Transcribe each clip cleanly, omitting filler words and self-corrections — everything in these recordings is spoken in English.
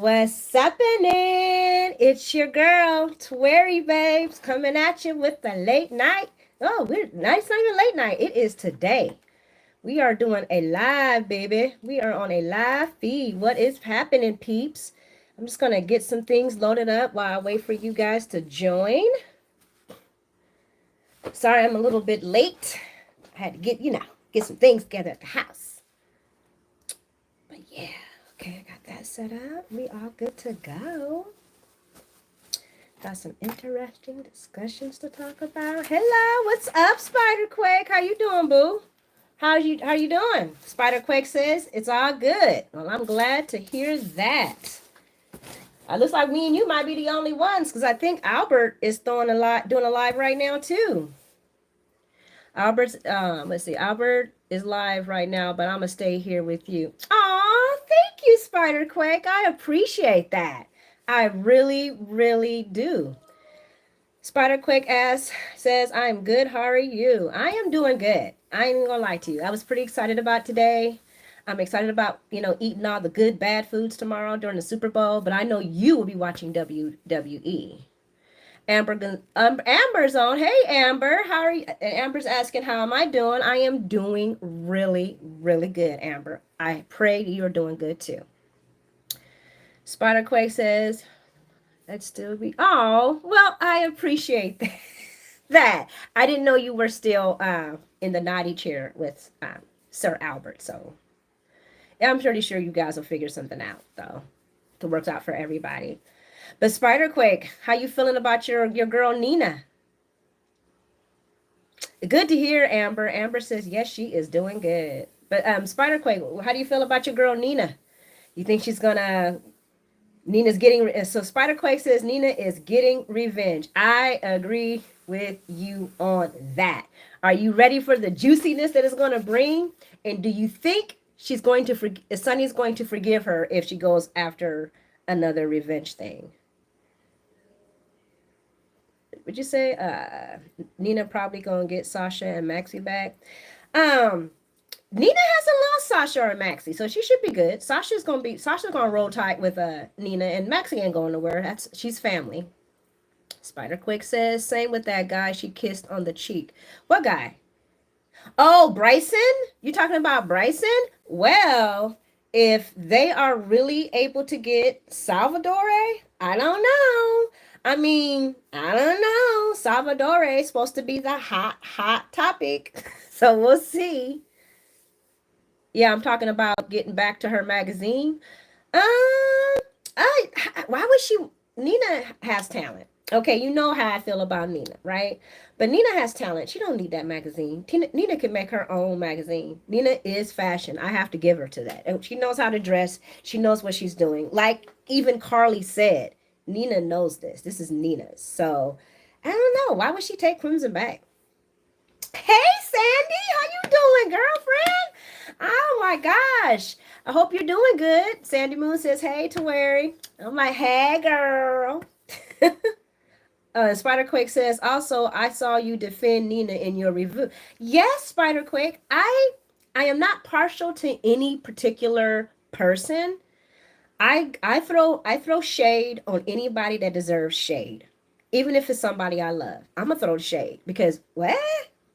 What's happening? It's your girl, TuereBabes, coming at you with the late night. Oh, it's not even late night. It is today. We are doing a live, baby. We are on a live feed. What is happening, peeps? I'm just gonna get some things loaded up while I wait for you guys to join. Sorry, I'm a little bit late. I had to get some things together at the house. But yeah, okay, I got that set up. We all good to go. Got some interesting discussions to talk about. Hello, what's up, Spider Quake? How you doing, boo? How you doing? Spider Quake says it's all good. Well, I'm glad to hear that. It looks like me and you might be the only ones because I think Albert is doing a live right now too. Let's see, Albert is live right now, but I'm gonna stay here with you. Aw, thank you, Spider Quake. I appreciate that. I really, really do. Spider Quick ass says, I'm good. How are you? I am doing good. I ain't gonna lie to you. I was pretty excited about today. I'm excited about, eating all the good bad foods tomorrow during the Super Bowl, but I know you will be watching WWE. Amber's on. Hey, Amber. How are you? And Amber's asking, how am I doing? I am doing really, really good, Amber. I pray you are doing good too. Spider Quake says, that'd still be. Oh, well, I appreciate that. that. I didn't know you were still in the naughty chair with Sir Albert. So I'm pretty sure you guys will figure something out, though, to work out for everybody. But Spiderquake, how you feeling about your girl Nina? Good to hear, Amber. Amber says yes, she is doing good. But Spiderquake, how do you feel about your girl Nina? You think she's gonna Nina's getting so Spiderquake says Nina is getting revenge. I agree with you on that. Are you ready for the juiciness that it's going to bring? And do you think she's going to Sunny's going to forgive her if she goes after another revenge thing? Would you say Nina probably gonna get Sasha and Maxie back? Nina hasn't lost Sasha or Maxie, so she should be good. Sasha's gonna roll tight with Nina, and Maxie ain't going nowhere. She's family. Spider Quick says same with that guy she kissed on the cheek. What guy? Oh, Bryson? You talking about Bryson? Well, if they are really able to get Salvatore, I don't know. I mean, I don't know. Salvatore is supposed to be the hot topic. So we'll see. Yeah, I'm talking about getting back to her magazine. Why would she? Nina has talent. Okay, you know how I feel about Nina, right? But Nina has talent. She don't need that magazine. Nina can make her own magazine. Nina is fashion. I have to give her to that. And she knows how to dress. She knows what she's doing. Like even Carly said, Nina knows this. This is Nina's. So I don't know. Why would she take Crimson back? Hey, Sandy, how you doing, girlfriend? Oh my gosh. I hope you're doing good. Sandy Moon says, hey, Tawari. I'm like, hey, girl. Spiderquake says, also, I saw you defend Nina in your review. Yes, Spiderquake. I am not partial to any particular person. I throw shade on anybody that deserves shade. Even if it's somebody I love. I'm gonna throw the shade because what?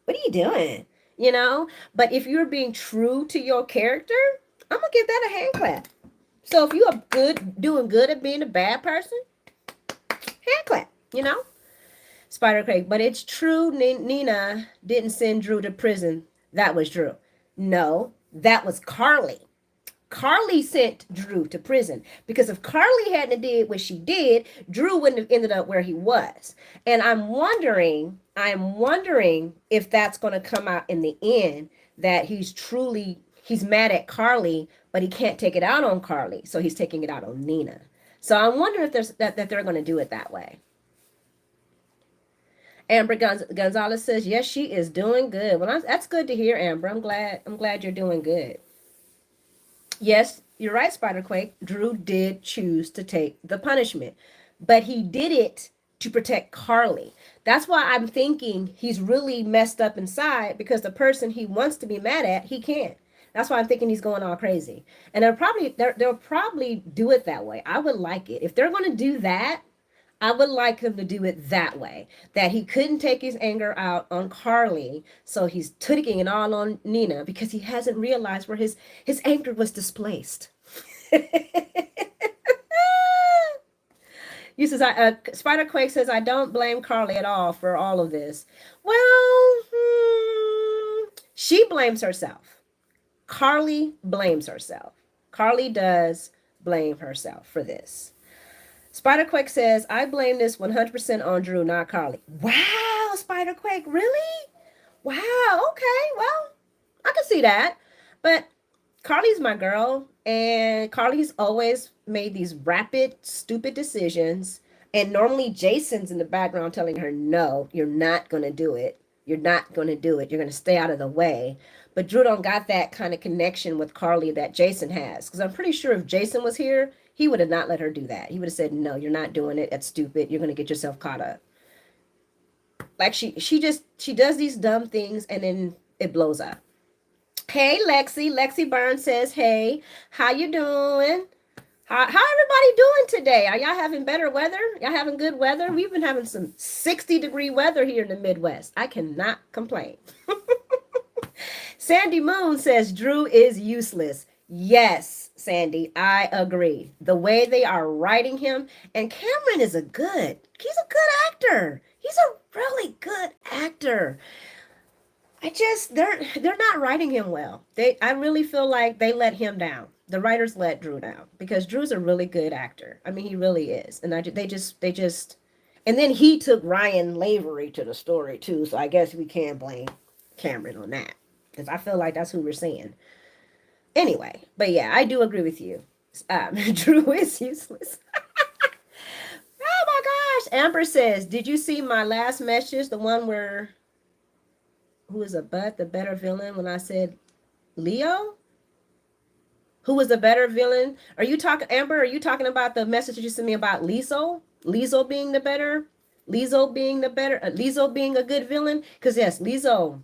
What are you doing? But if you're being true to your character, I'm gonna give that a hand clap. So if you are doing good at being a bad person, hand clap, Spider Craig. But it's true Nina didn't send Drew to prison. That was Drew. No, that was Carly. Carly sent Drew to prison because if Carly hadn't did what she did, Drew wouldn't have ended up where he was. And I'm wondering if that's going to come out in the end that he's mad at Carly, but he can't take it out on Carly, so he's taking it out on Nina. So I'm wondering if that they're going to do it that way. Amber Gonzalez says, yes, she is doing good. Well, that's good to hear, Amber. I'm glad you're doing good. Yes, you're right, Spiderquake. Drew did choose to take the punishment, but he did it to protect Carly. That's why I'm thinking he's really messed up inside because the person he wants to be mad at, he can't. That's why I'm thinking he's going all crazy. And they'll probably do it that way. I would like it. If they're going to do that, I would like him to do it that way. That he couldn't take his anger out on Carly, so he's taking it all on Nina because he hasn't realized where his anger was displaced. You says Spider Quake says I don't blame Carly at all for all of this. Well, she blames herself. Carly blames herself. Carly does blame herself for this. Spiderquake says, I blame this 100% on Drew, not Carly. Wow, Spiderquake, really? Wow, okay, well, I can see that. But Carly's my girl, and Carly's always made these rapid, stupid decisions. And normally Jason's in the background telling her, no, you're not going to do it. You're not going to do it. You're going to stay out of the way. But Drew don't got that kind of connection with Carly that Jason has. Because I'm pretty sure if Jason was here, he would have not let her do that. He would have said, no, you're not doing it. That's stupid. You're going to get yourself caught up. Like she does these dumb things and then it blows up. Hey, Lexi. Lexi Burns says, hey, how you doing? How everybody doing today? Are y'all having better weather? Y'all having good weather? We've been having some 60-degree weather here in the Midwest. I cannot complain. Sandy Moon says Drew is useless. Yes, Sandy, I agree. The way they are writing him, and Cameron he's a good actor. He's a really good actor. They're not writing him well. I really feel like they let him down. The writers let Drew down because Drew's a really good actor. I mean, he really is. And they just and then he took Ryan Lavery to the story too. So I guess we can't blame Cameron on that because I feel like that's who we're seeing. Anyway, but yeah, I do agree with you. Drew is useless. Oh my gosh. Amber says, did you see my last message? The one where who is the better villain when I said Leo? Who was the better villain? Are you talking, Amber? Are you talking about the message that you sent me about Lizzo? Lizzo being the better? Lizzo being Lizzo being a good villain? Because yes, Lizzo,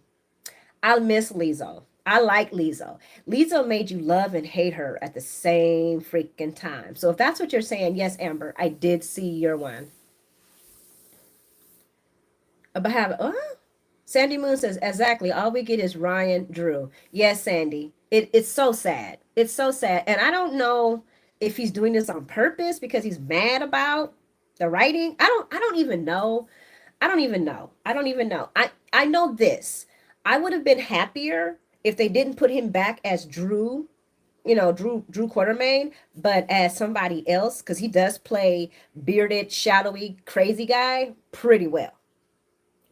I miss Lizzo. I like Lizzo. Lizzo made you love and hate her at the same freaking time. So if that's what you're saying, yes, Amber, I did see your one. About having, Sandy Moon says, exactly. All we get is Ryan Drew. Yes, Sandy. It's so sad. It's so sad. And I don't know if he's doing this on purpose because he's mad about the writing. I don't even know. I don't even know. I don't even know. I know this. I would have been happier if they didn't put him back as Drew, Drew Quartermain, but as somebody else, because he does play bearded, shadowy, crazy guy pretty well.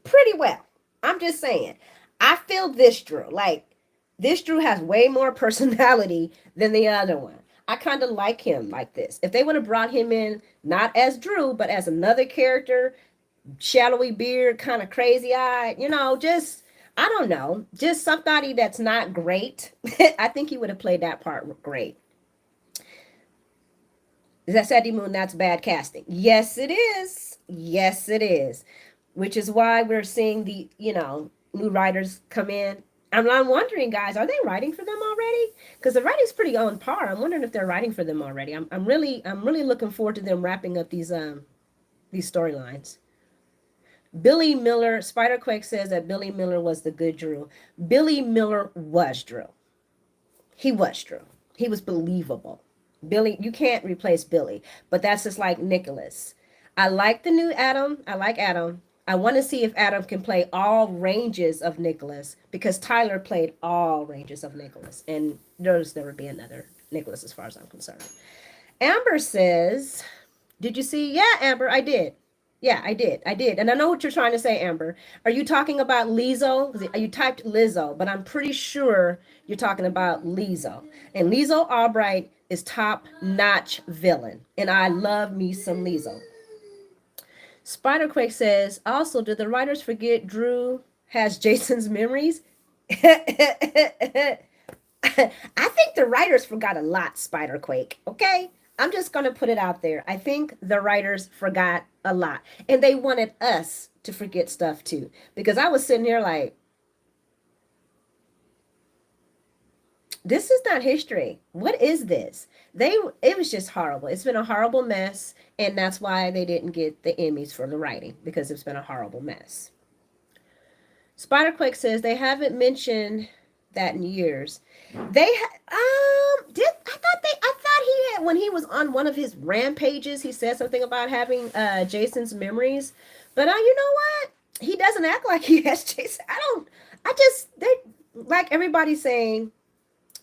Pretty well. I'm just saying. I feel this Drew. Like, this Drew has way more personality than the other one. I kind of like him like this. If they would have brought him in, not as Drew, but as another character, shadowy beard, kind of crazy eye, just, I don't know, just somebody that's not great. I think he would have played that part great. Is that Sadie Moon? That's bad casting. Yes, it is. Yes, it is. Which is why we're seeing the, new writers come in. I'm wondering, guys, are they writing for them already? Because the writing's pretty on par. I'm wondering if they're writing for them already. I'm really looking forward to them wrapping up these storylines. Billy Miller, Spiderquake says that Billy Miller was the good Drew. Billy Miller was Drew. He was Drew. He was believable. Billy, you can't replace Billy, but that's just like Nicholas. I like the new Adam. I like Adam. I want to see if Adam can play all ranges of Nicholas because Tyler played all ranges of Nicholas, and there's never be another Nicholas as far as I'm concerned. Amber says, did you see? Yeah, Amber, I did. Yeah, I did. I did. And I know what you're trying to say, Amber. Are you talking about Lizzo? You typed Lizzo, but I'm pretty sure you're talking about Lizzo. And Lizzo Albright is top-notch villain. And I love me some Lizzo. Spiderquake says, also, did the writers forget Drew has Jason's memories? I think the writers forgot a lot, Spiderquake, okay? I'm just going to put it out there. I think the writers forgot a lot. And they wanted us to forget stuff too. Because I was sitting here like, This is not history. What is this? It was just horrible. It's been a horrible mess, and that's why they didn't get the Emmys for the writing, because it's been a horrible mess. Spiderquake says they haven't mentioned that in years. Did I thought he had, when he was on one of his rampages, he said something about having Jason's memories. But you know what? He doesn't act like he has Jason. I just they like everybody saying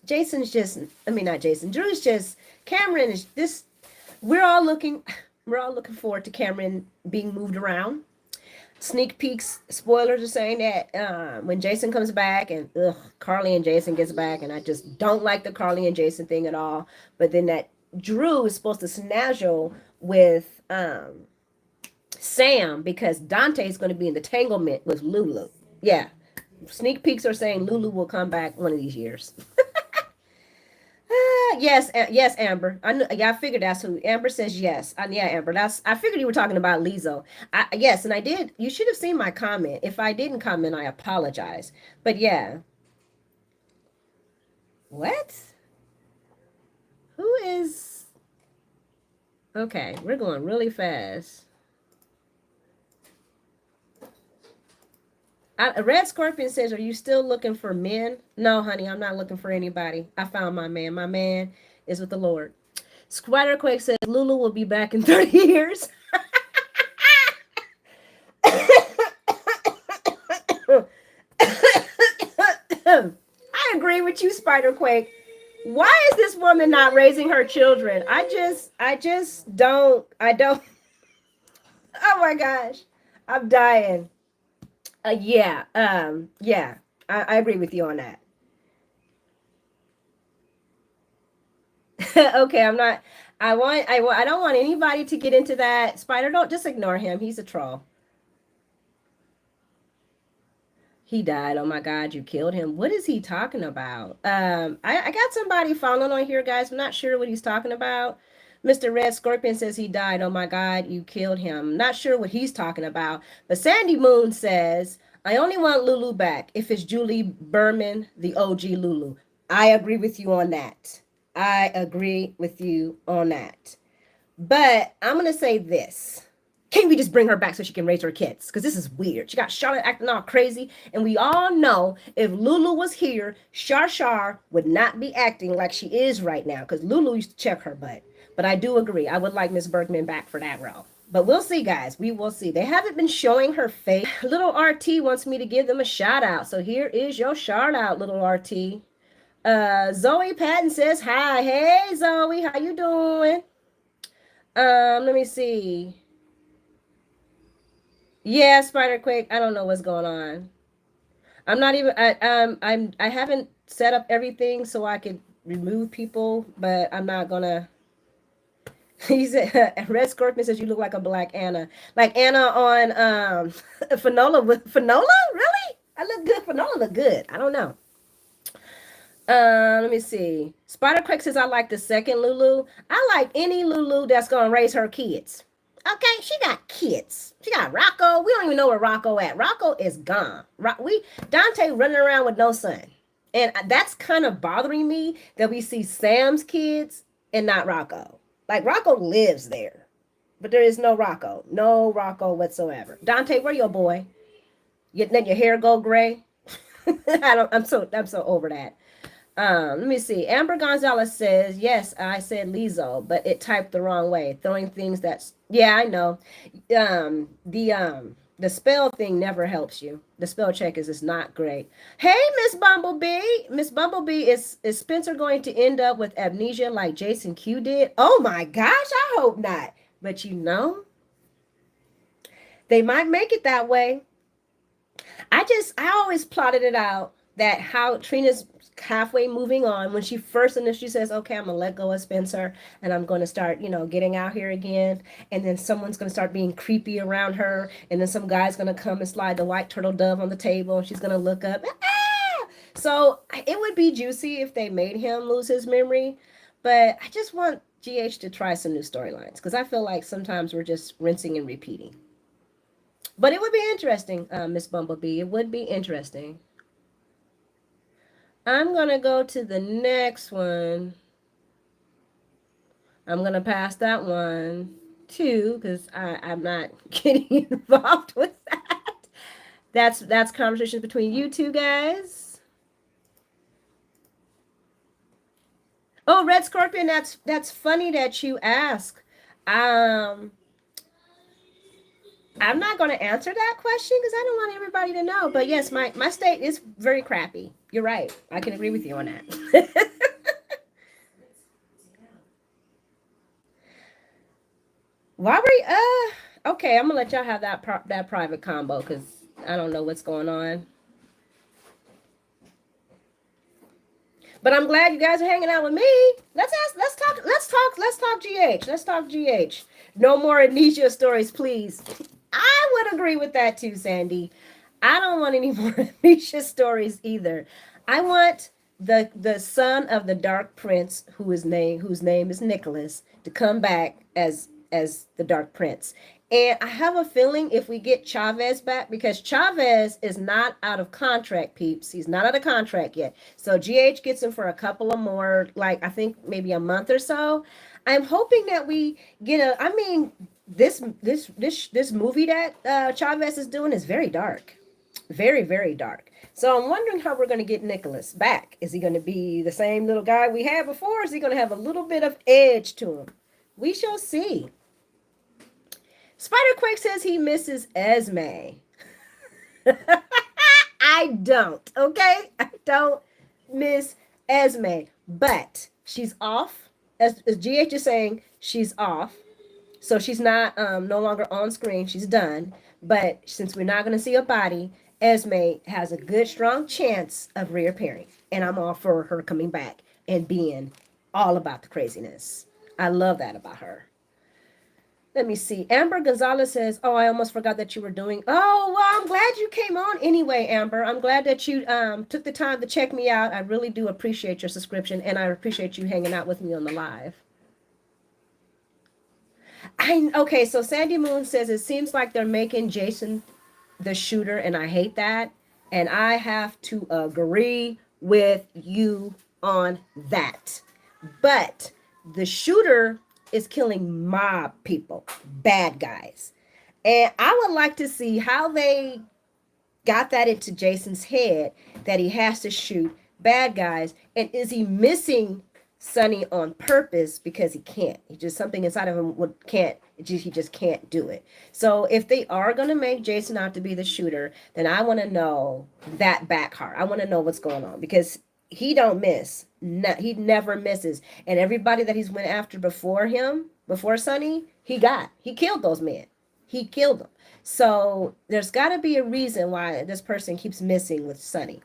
Jason's just, I mean, not Jason, Drew's just, Cameron is this, we're all looking we're all looking forward to Cameron being moved around. Sneak peeks, spoilers are saying that when Jason comes back and Carly and Jason gets back, and I just don't like the Carly and Jason thing at all. But then that Drew is supposed to snazzle with Sam, because Dante's going to be in the tanglement with Lulu. Yeah, sneak peeks are saying Lulu will come back one of these years. Yes, yes, Amber. Yeah, I figured that's who. Amber says yes. Yeah, Amber. I figured you were talking about Lizzo. Yes, and I did. You should have seen my comment. If I didn't comment, I apologize. But yeah, what? Who is? Okay, we're going really fast. Red Scorpion says, "Are you still looking for men?" No, honey, I'm not looking for anybody. I found my man. My man is with the Lord. Spiderquake says Lulu will be back in 30 years. I agree with you, Spiderquake. Why is this woman not raising her children? I just don't. I don't. Oh my gosh, I'm dying. Yeah. I agree with you on that. Okay, I'm not. I don't want anybody to get into that. Spider, don't just ignore him. He's a troll. He died. Oh my God, you killed him. What is he talking about? I got somebody following on here, guys. I'm not sure what he's talking about. Mr. Red Scorpion says he died. Oh my God, you killed him. Not sure what he's talking about. But Sandy Moon says, I only want Lulu back if it's Julie Berman, the OG Lulu. I agree with you on that. I agree with you on that. But I'm going to say this. Can we just bring her back so she can raise her kids? Because this is weird. She got Charlotte acting all crazy. And we all know if Lulu was here, Shar would not be acting like she is right now. Because Lulu used to check her butt. But I do agree. I would like Miss Bergman back for that role. But we'll see, guys. We will see. They haven't been showing her face. Little RT wants me to give them a shout out. So here is your shout out, little RT. Zoe Patton says hi. Hey, Zoe. How you doing? Let me see. Yeah, Spider Quake. I don't know what's going on. I'm not even. I haven't set up everything so I could remove people, but I'm not gonna. He said, Red Scorpion says you look like a black Anna, like Anna on Fanola with Fanola. Really? I look good. Fanola look good. I don't know. Let me see. Spider Quake says I like the second Lulu. I like any Lulu that's gonna raise her kids. Okay, she got kids. She got Rocco. We don't even know where Rocco at. Rocco is gone. We Dante running around with no son, and that's kind of bothering me that we see Sam's kids and not Rocco. Like Rocco lives there, but there is no Rocco whatsoever. Dante, where your boy? You let your hair go gray. I don't. I'm so over that. Let me see. Amber Gonzalez says, yes, I said Lizzo, but it typed the wrong way. Throwing things that's, yeah, I know. The spell thing never helps you. The spell check is not great. Hey, Miss Bumblebee. Miss Bumblebee, is Spencer going to end up with amnesia like Jason Q did? Oh my gosh, I hope not. But they might make it that way. I always plotted it out that how Trina's halfway moving on when she first initially says, okay, I'm gonna let go of Spencer and I'm gonna start, getting out here again. And then someone's gonna start being creepy around her. And then some guy's gonna come and slide the white turtle dove on the table and she's gonna look up. Ah! So it would be juicy if they made him lose his memory. But I just want GH to try some new storylines because I feel like sometimes we're just rinsing and repeating. But it would be interesting, Miss Bumblebee. It would be interesting. I'm going to go to the next one. I'm going to pass that one too because I'm not getting involved with that. That's conversations between you two guys. Oh, Red Scorpion, that's funny that you ask. Um, I'm not going to answer that question because I don't want everybody to know. But yes, my state is very crappy. You're right. I can agree with you on that. Why were you, okay, I'm gonna let y'all have that private combo because I don't know what's going on. But I'm glad you guys are hanging out with me. Let's talk GH. Let's talk GH. No more amnesia stories, please. I would agree with that too, Sandy. I don't want any more amnesia stories either. I want the son of the Dark Prince, whose name is Nicholas, to come back as the Dark Prince. And I have a feeling if we get Chavez back, because Chavez is not out of contract, peeps. He's not out of contract yet. So GH gets him for a couple of more, like I think maybe a month or so. I'm hoping that we get a. I mean, this movie that Chavez is doing is very dark, very dark. So I'm wondering how we're going to get Nicholas back. Is he going to be the same little guy we had before? Or is he going to have a little bit of edge to him? We shall see. Spiderquake says he misses Esme. I don't, okay? I don't miss Esme, but she's off. As GH is saying, she's off. So she's not no longer on screen. She's done. But since we're not going to see a body, Esme has a good, strong chance of reappearing. And I'm all for her coming back and being all about the craziness. I love that about her. Let me see. Amber Gonzalez says, "Oh, I almost forgot that you were doing." Oh, well, I'm glad you came on anyway, Amber. I'm glad that you took the time to check me out. I really do appreciate your subscription, and I appreciate you hanging out with me on the live. Okay, so Sandy Moon says it seems like they're making Jason the shooter, and I hate that. And I have to agree with you on that. But the shooter is killing mob people, bad guys. And I would like to see how they got that into Jason's head that he has to shoot bad guys. And is he missing Sonny on purpose because he can't? He just something inside of him would can't. He just can't do it. So if they are gonna make Jason out to be the shooter, then I want to know that back heart. I want to know what's going on because he don't miss. No, he never misses. And everybody that he's went after before him, before Sonny, he killed those men. He killed them. So there's got to be a reason why this person keeps missing with Sonny.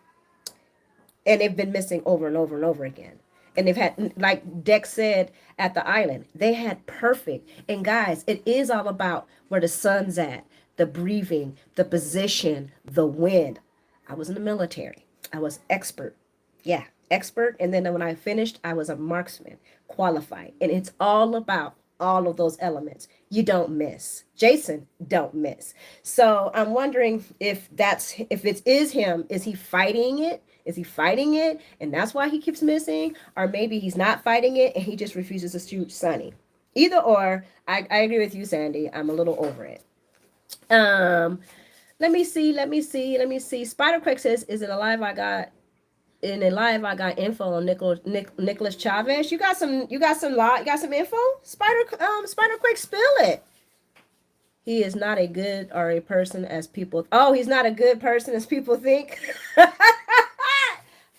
And they've been missing over and over and over again. And they've had, like Dex said at the island, they had perfect. And guys, it is all about where the sun's at, the breathing, the position, the wind. I was in the military. I was expert. Yeah, expert. And then when I finished, I was a marksman, qualified. And it's all about all of those elements. You don't miss. Jason don't miss. So I'm wondering if it is him, is he fighting it? Is he fighting it? And that's why he keeps missing? Or maybe he's not fighting it and he just refuses to shoot Sonny. Either or, I agree with you, Sandy. I'm a little over it. Let me see. Spiderquake says, is it alive? I got info on Nicholas Chavez. You got some info? Spiderquake, spill it. He is not a good or a person as people. Oh, he's not a good person as people think.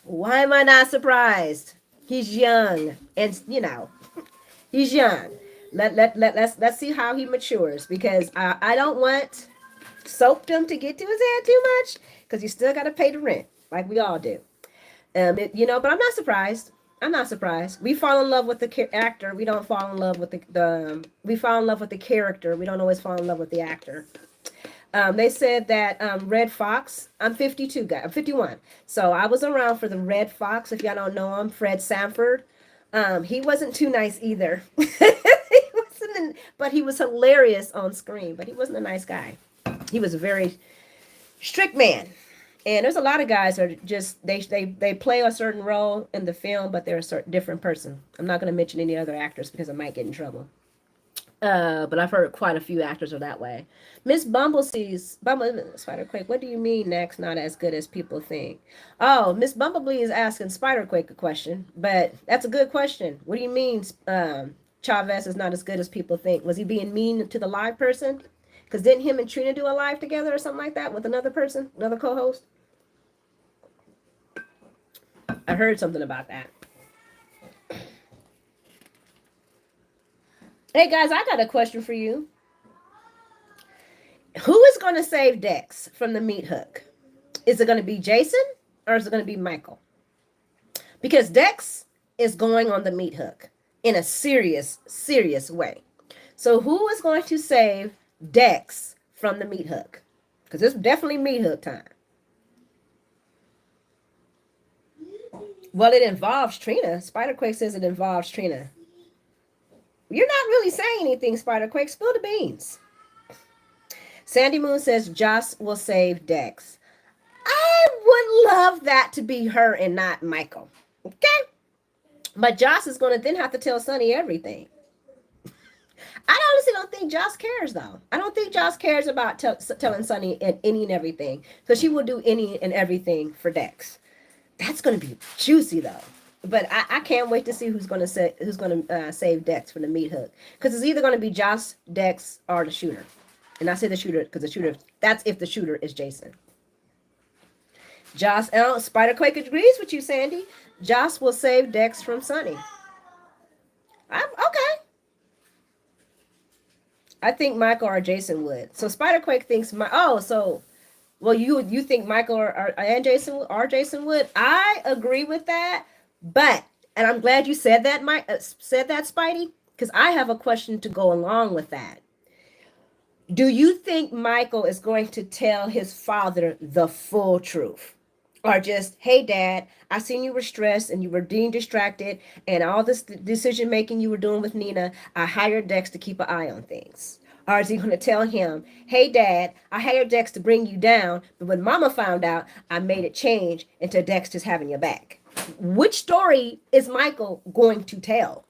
Why am I not surprised? He's young, and he's young. Let's see how he matures, because I don't want soapdom to get to his head too much, because you still got to pay the rent like we all do. But I'm not surprised. We fall in love with the actor. We don't fall in love with we fall in love with the character. We don't always fall in love with the actor. They said that Red Fox, I'm 52, guy. I'm 51. So I was around for the Red Fox. If y'all don't know him, Fred Sanford. He wasn't too nice either. But he was hilarious on screen. But he wasn't a nice guy. He was a very strict man. And there's a lot of guys that are just they play a certain role in the film, but they're a certain different person. I'm not going to mention any other actors because I might get in trouble. But I've heard quite a few actors are that way. Miss Spiderquake, what do you mean next not as good as people think? Oh, Miss Bumblebee is asking Spiderquake a question, but that's a good question. What do you mean Chavez is not as good as people think? Was he being mean to the live person? Because didn't him and Trina do a live together or something like that with another person, another co-host? I heard something about that. Hey guys, I got a question for you. Who is going to save Dex from the meat hook? Is it going to be Jason or is it going to be Michael? Because Dex is going on the meat hook in a serious, serious way. So who is going to save Dex from the meat hook? Because it's definitely meat hook time. Well, it involves Trina. Spiderquake says it involves Trina. You're not really saying anything, Spiderquake. Spill the beans. Sandy Moon says Joss will save Dex. I would love that to be her and not Michael. Okay? But Joss is going to then have to tell Sonny everything. I honestly don't think Joss cares, though. I don't think Joss cares about telling Sonny any and everything. Because she will do any and everything for Dex. That's going to be juicy, though. But I can't wait to see who's going to save Dex from the meat hook. Because it's either going to be Joss, Dex, or the shooter. And I say the shooter because the shooter, that's if the shooter is Jason. Joss L. Spiderquake agrees with you, Sandy. Joss will save Dex from Sonny. Okay. I think Michael or Jason would. So Spiderquake thinks you think Michael and Jason would. I agree with that, and I'm glad you said that, Spidey, because I have a question to go along with that. Do you think Michael is going to tell his father the full truth? Or just, hey, Dad, I seen you were stressed and you were being distracted and all this decision making you were doing with Nina, I hired Dex to keep an eye on things. Or is he going to tell him, hey, Dad, I hired Dex to bring you down, but when Mama found out, I made it change into Dex just having your back? Which story is Michael going to tell?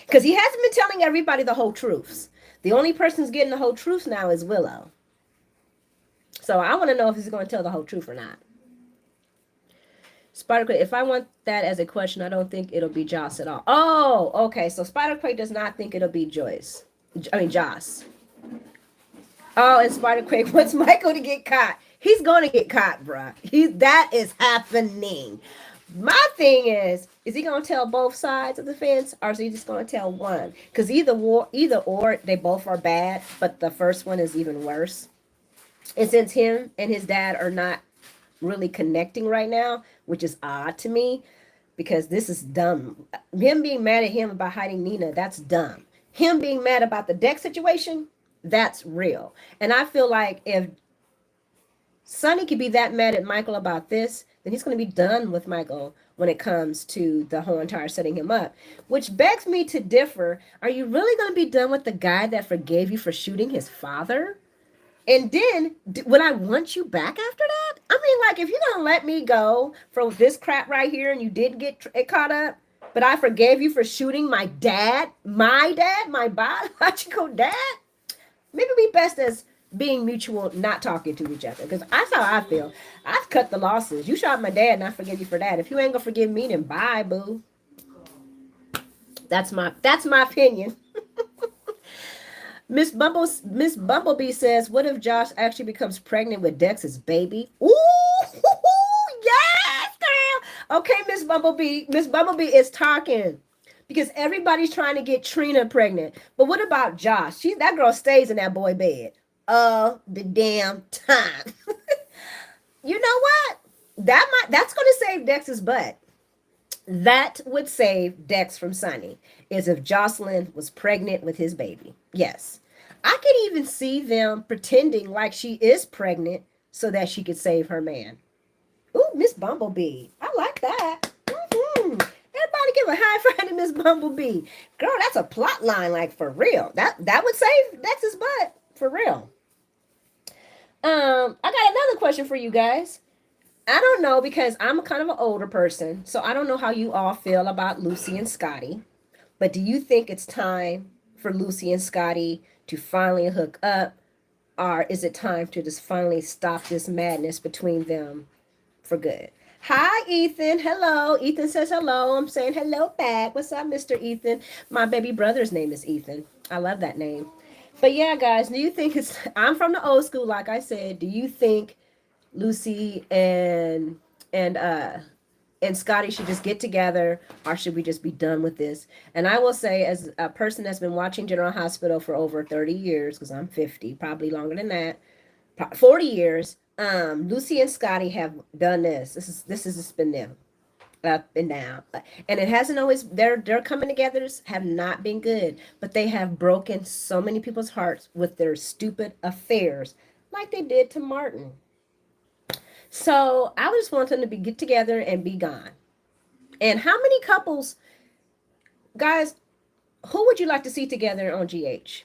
Because he hasn't been telling everybody the whole truths. The only person who's getting the whole truth now is Willow. So I want to know if he's going to tell the whole truth or not. Spiderquake, if I want that as a question, I don't think it'll be Joss at all. Oh, okay. So Spiderquake does not think it'll be Joss. Oh, and Spiderquake wants Michael to get caught. He's going to get caught, bruh. That is happening. My thing is he going to tell both sides of the fence, or is he just going to tell one? Because either or, they both are bad, but the first one is even worse. And since him and his dad are not really connecting right now, which is odd to me, because this is dumb. Him being mad at him about hiding Nina, that's dumb. Him being mad about the Dex situation, that's real. And I feel like if Sonny could be that mad at Michael about this, then he's going to be done with Michael when it comes to the whole entire setting him up. Which begs me to differ. Are you really going to be done with the guy that forgave you for shooting his father? And then, would I want you back after that? I mean, like, if you're going to let me go for this crap right here and you did get caught up, but I forgave you for shooting my biological dad, maybe we best as being mutual, not talking to each other. Because that's how I feel. I've cut the losses. You shot my dad and I forgive you for that. If you ain't going to forgive me, then bye, boo. That's my opinion. Miss Bumblebee says, what if Josh actually becomes pregnant with Dex's baby? Ooh, yes, girl. Okay, Miss Bumblebee. Miss Bumblebee is talking. Because everybody's trying to get Trina pregnant. But what about Josh? That girl stays in that boy bed all the damn time. You know what? That's going to save Dex's butt. That would save Dex from Sonny, is if Jocelyn was pregnant with his baby. Yes. I could even see them pretending like she is pregnant so that she could save her man. Ooh, Miss Bumblebee. I like that. Mm-hmm. Everybody give a high five to Miss Bumblebee. Girl, that's a plot line, like, for real. That would save Dex's butt, for real. I got another question for you guys. I don't know because I'm kind of an older person, so I don't know how you all feel about Lucy and Scotty. But do you think it's time for Lucy and Scotty to finally hook up, or is it time to just finally stop this madness between them for good? Hi, Ethan. Hello. Ethan says hello. I'm saying hello back. What's up, Mr. Ethan? My baby brother's name is Ethan. I love that name. But yeah, guys, do you think it's, I'm from the old school, like I said. Do you think Lucy and and Scotty should just get together, or should we just be done with this? And I will say, as a person that's been watching General Hospital for over 30 years, because I'm 50, probably longer than that, 40 years, Lucy and Scotty have done this. This has just been them up and down, and it hasn't always. Their coming together have not been good, but they have broken so many people's hearts with their stupid affairs, like they did to Martin. So I just want them to be get together and be gone. And how many couples, guys, who would you like to see together on GH?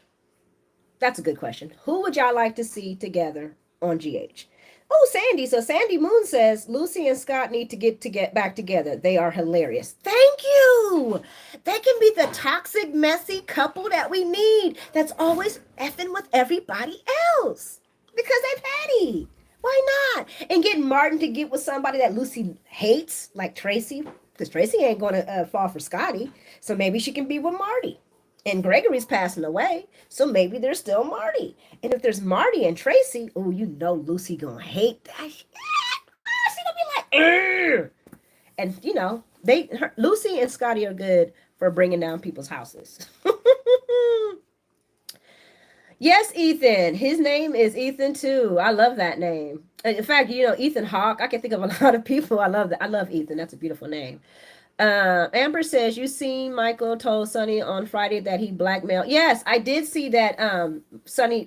That's a good question. Who would y'all like to see together on GH? Oh, Sandy. So Sandy Moon says Lucy and Scott need to get back together. They are hilarious. Thank you. They can be the toxic, messy couple that we need. That's always effing with everybody else because they're petty. Why not? And get Martin to get with somebody that Lucy hates, like Tracy, because Tracy ain't going to fall for Scotty. So maybe she can be with Marty. And Gregory's passing away, so maybe there's still Marty. And if there's Marty and Tracy, oh, you know Lucy gonna hate that. She gonna be like, ugh. And you know, Lucy and Scotty are good for bringing down people's houses. Yes, Ethan. His name is Ethan too. I love that name. In fact, you know, Ethan Hawke. I can think of a lot of people. I love that. I love Ethan. That's a beautiful name. Amber says you seen Michael told Sonny on Friday that he blackmailed. Yes, I did see that.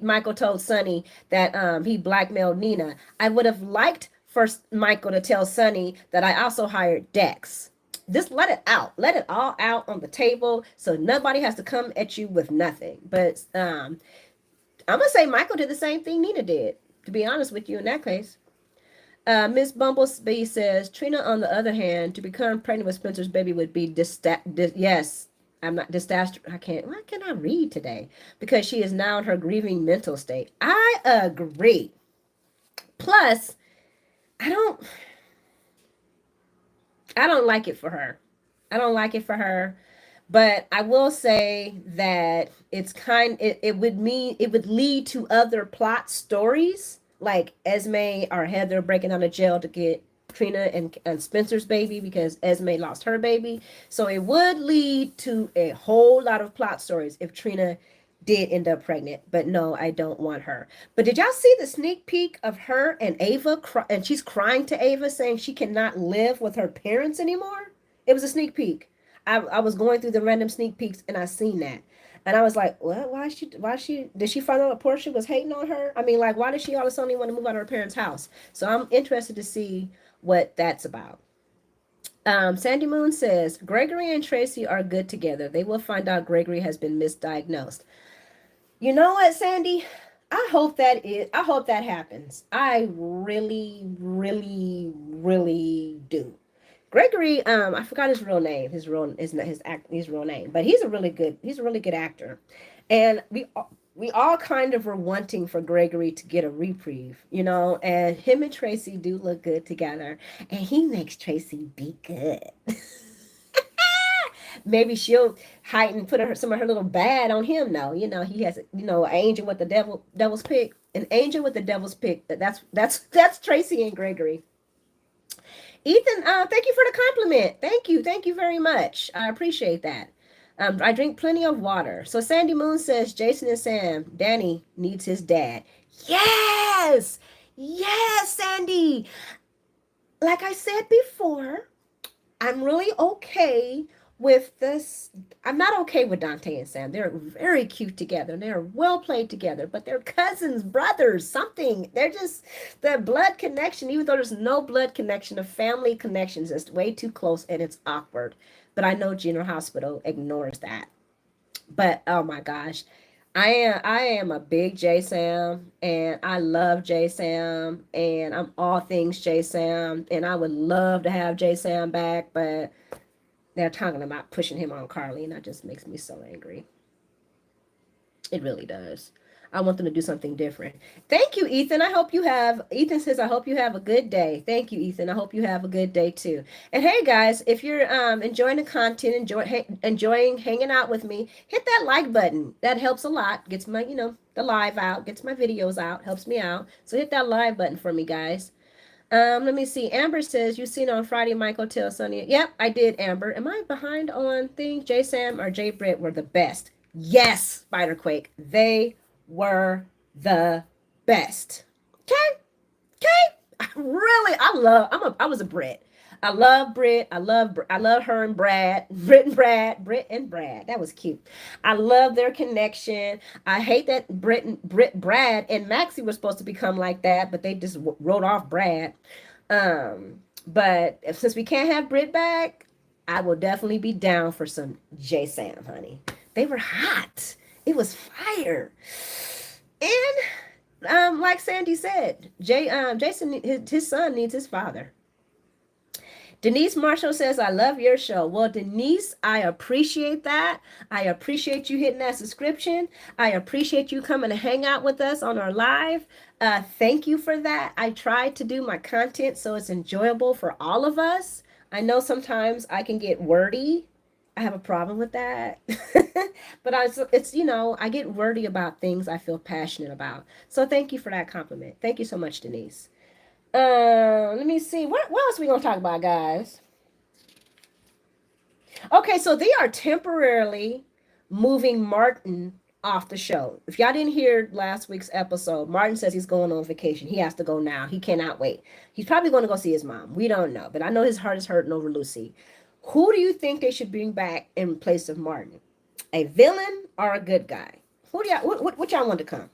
Michael told Sonny that he blackmailed Nina. I would have liked for Michael to tell Sonny that I also hired Dex. Just let it out. Let it all out on the table so nobody has to come at you with nothing. But I'm gonna say Michael did the same thing Nina did. To be honest with you, in that case. Miss Bumblebee says Trina, on the other hand, to become pregnant with Spencer's baby would be yes. I'm not disaster. I can't. Why can't I read today? Because she is now in her grieving mental state. I agree. Plus, I don't. I don't like it for her. I don't like it for her. But I will say that it would lead to other plot stories like Esme or Heather breaking out of jail to get Trina and Spencer's baby because Esme lost her baby. So it would lead to a whole lot of plot stories if Trina did end up pregnant. But no, I don't want her. But did y'all see the sneak peek of her and Ava and she's crying to Ava saying she cannot live with her parents anymore? It was a sneak peek. I was going through the random sneak peeks and I seen that. And I was like, what? Did she find out that Portia was hating on her? I mean, like, why did she all of a sudden want to move out of her parents' house? So I'm interested to see what that's about. Sandy Moon says, Gregory and Tracy are good together. They will find out Gregory has been misdiagnosed. You know what, Sandy? I hope that happens. I really, really, really do. Gregory, I forgot his real name, his real name, but he's a really good actor, and we all kind of were wanting for Gregory to get a reprieve, you know, and him and Tracy do look good together, and he makes Tracy be good. Maybe she'll hide and put some of her little bad on him. No, you know, he has, you know, an angel with the devil's pick, an angel with the devil's pick. That's Tracy and Gregory. Ethan, thank you for the compliment. Thank you very much. I appreciate that. I drink plenty of water. So Sandy Moon says Jason and Sam, Danny needs his dad. Yes, yes, Sandy. Like I said before, I'm really okay with this. I'm not okay with Dante and Sam. They're very cute together. They're well played together, but they're cousins, brothers, something. They're just the blood connection, even though there's no blood connection, the family connection is just way too close and it's awkward. But I know General Hospital ignores that. But oh my gosh. I am a big J Sam, and I love J Sam, and I'm all things J Sam, and I would love to have J Sam back, but they're talking about pushing him on Carly, and that just makes me so angry. It really does. I want them to do something different. Thank you, Ethan. Ethan says, I hope you have a good day. Thank you, Ethan. I hope you have a good day too. And hey, guys, if you're enjoying the content, enjoying hanging out with me, hit that like button. That helps a lot. Gets my, the live out, gets my videos out, helps me out. So hit that live button for me, guys. Let me see. Amber says, you seen on Friday Michael tell Sonny. Yep, I did, Amber. Am I behind on things? J Sam or J Britt were the best. Yes, Spiderquake. They were the best. Okay? Okay? I was a Brit. I love Brit. I love her and Brad. Brit and Brad. That was cute. I love their connection. I hate that Brad and Maxie were supposed to become like that, but they just wrote off Brad. But since we can't have Brit back, I will definitely be down for some J Sam, honey. They were hot. It was fire. And like Sandy said, Jason, his son needs his father. Denise Marshall says, I love your show. Well, Denise, I appreciate that. I appreciate you hitting that subscription. I appreciate you coming to hang out with us on our live. Thank you for that. I try to do my content so it's enjoyable for all of us. I know sometimes I can get wordy. I have a problem with that. But I get wordy about things I feel passionate about. So thank you for that compliment. Thank you so much, Denise. Let me see. What else are we gonna talk about, guys? Okay, so they are temporarily moving Martin off the show. If y'all didn't hear last week's episode, Martin says he's going on vacation. He has to go now. He cannot wait. He's probably going to go see his mom. We don't know, but I know his heart is hurting over Lucy. Who do you think they should bring back in place of Martin? A villain or a good guy? Who do y'all what y'all want to come?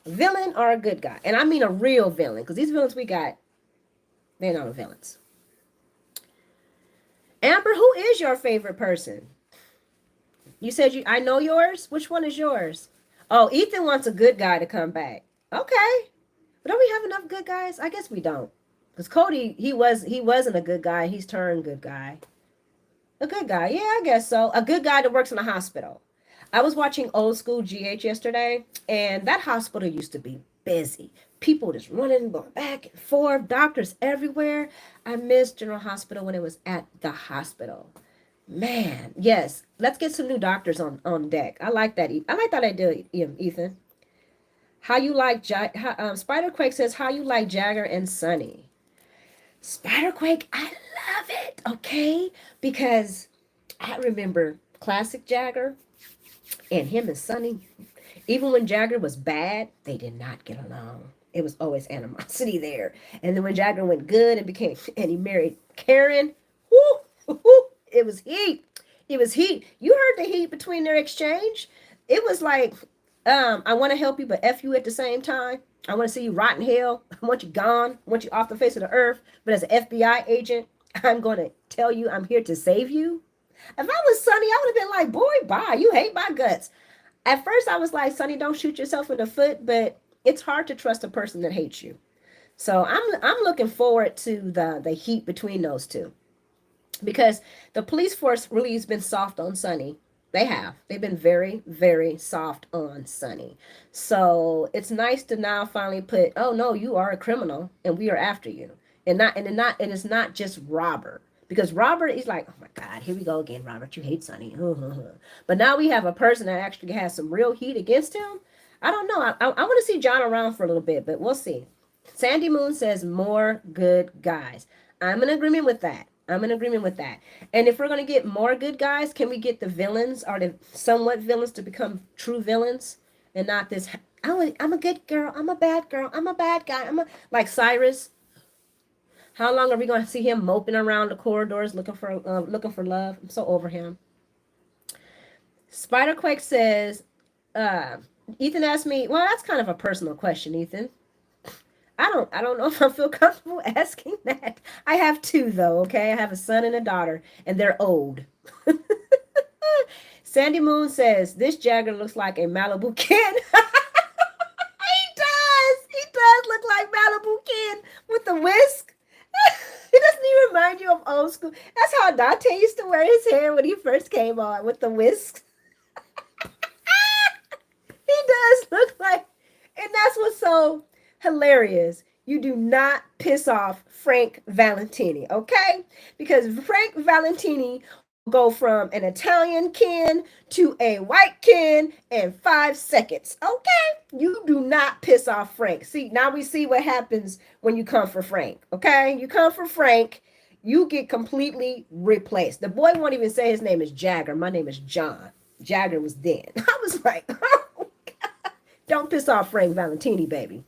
A villain or a good guy? And I mean a real villain, because these villains we got, they're not villains. Amber, who is your favorite person? You said I know yours. Which one is yours? Oh, Ethan wants a good guy to come back. Okay, but don't we have enough good guys? I guess we don't. Because Cody, he wasn't a good guy. He's turned good guy. A good guy, yeah, I guess so. A good guy that works in a hospital. I was watching Old School GH yesterday, and that hospital used to be busy. People just running, going back and forth, doctors everywhere. I missed General Hospital when it was at the hospital. Man, yes. Let's get some new doctors on deck. I like that. I like that idea, Ethan. How you like Spiderquake says, how you like Jagger and Sunny? Spiderquake, I love it. Okay, because I remember classic Jagger and him and Sunny. Even when Jagger was bad, they did not get along. It was always animosity there. And then when Jagger went good and he married Karen, whoo, it was heat. It was heat. You heard the heat between their exchange. It was like, I want to help you, but F you at the same time. I want to see you rot in hell. I want you gone. I want you off the face of the earth. But as an FBI agent, I'm going to tell you I'm here to save you. If I was Sonny, I would have been like, boy, bye. You hate my guts. At first, I was like, Sonny, don't shoot yourself in the foot. But it's hard to trust a person that hates you. So I'm looking forward to the heat between those two. Because the police force really has been soft on Sonny. They have. They've been very, very soft on Sonny. So it's nice to now finally put, oh no, you are a criminal and we are after you. And it's not just Robert. Because Robert is like, oh my God, here we go again, Robert. You hate Sonny. But now we have a person that actually has some real heat against him. I don't know. I want to see John around for a little bit, but we'll see. Sandy Moon says more good guys. I'm in agreement with that. And if we're going to get more good guys, can we get the villains or the somewhat villains to become true villains and not this, I'm a good girl, I'm a bad girl, I'm a bad guy, like Cyrus. How long are we going to see him moping around the corridors looking for love? I'm so over him. Spiderquake says, Ethan asked me, well, that's kind of a personal question, Ethan. I don't know if I feel comfortable asking that. I have two though, okay? I have a son and a daughter, and they're old. Sandy Moon says this Jagger looks like a Malibu kid. He does. He does look like Malibu kid with the whisk. He doesn't even remind you of old school. That's how Dante used to wear his hair when he first came on with the whisk. He does look like, and that's what's so hilarious. You do not piss off Frank Valentini, okay? Because Frank Valentini will go from an Italian kin to a white kin in 5 seconds, okay? You do not piss off Frank. See, now we see what happens when you come for Frank, okay? You come for Frank, you get completely replaced. The boy won't even say his name is Jagger. My name is John. Jagger was then. I was like, don't piss off Frank Valentini, baby.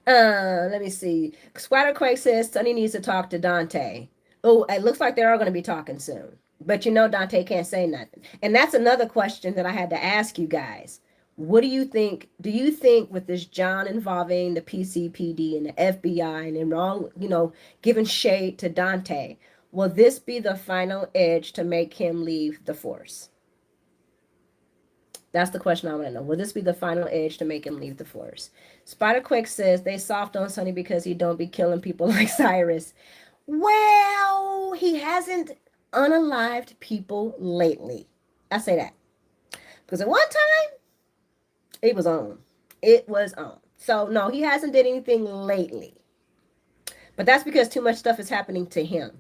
Let me see. Squatter Quake says Sonny needs to talk to Dante. Oh, it looks like they are going to be talking soon. But you know Dante can't say nothing. And that's another question that I had to ask you guys. What do you think? Do you think with this John involving the PCPD and the FBI and them all, giving shade to Dante, will this be the final edge to make him leave the force? That's the question I want to know. Will this be the final edge to make him leave the force? Spiderquake says they soft on Sonny because he don't be killing people like Cyrus. Well, he hasn't unalived people lately. I say that. Because at one time, it was on. It was on. So no, he hasn't did anything lately. But that's because too much stuff is happening to him.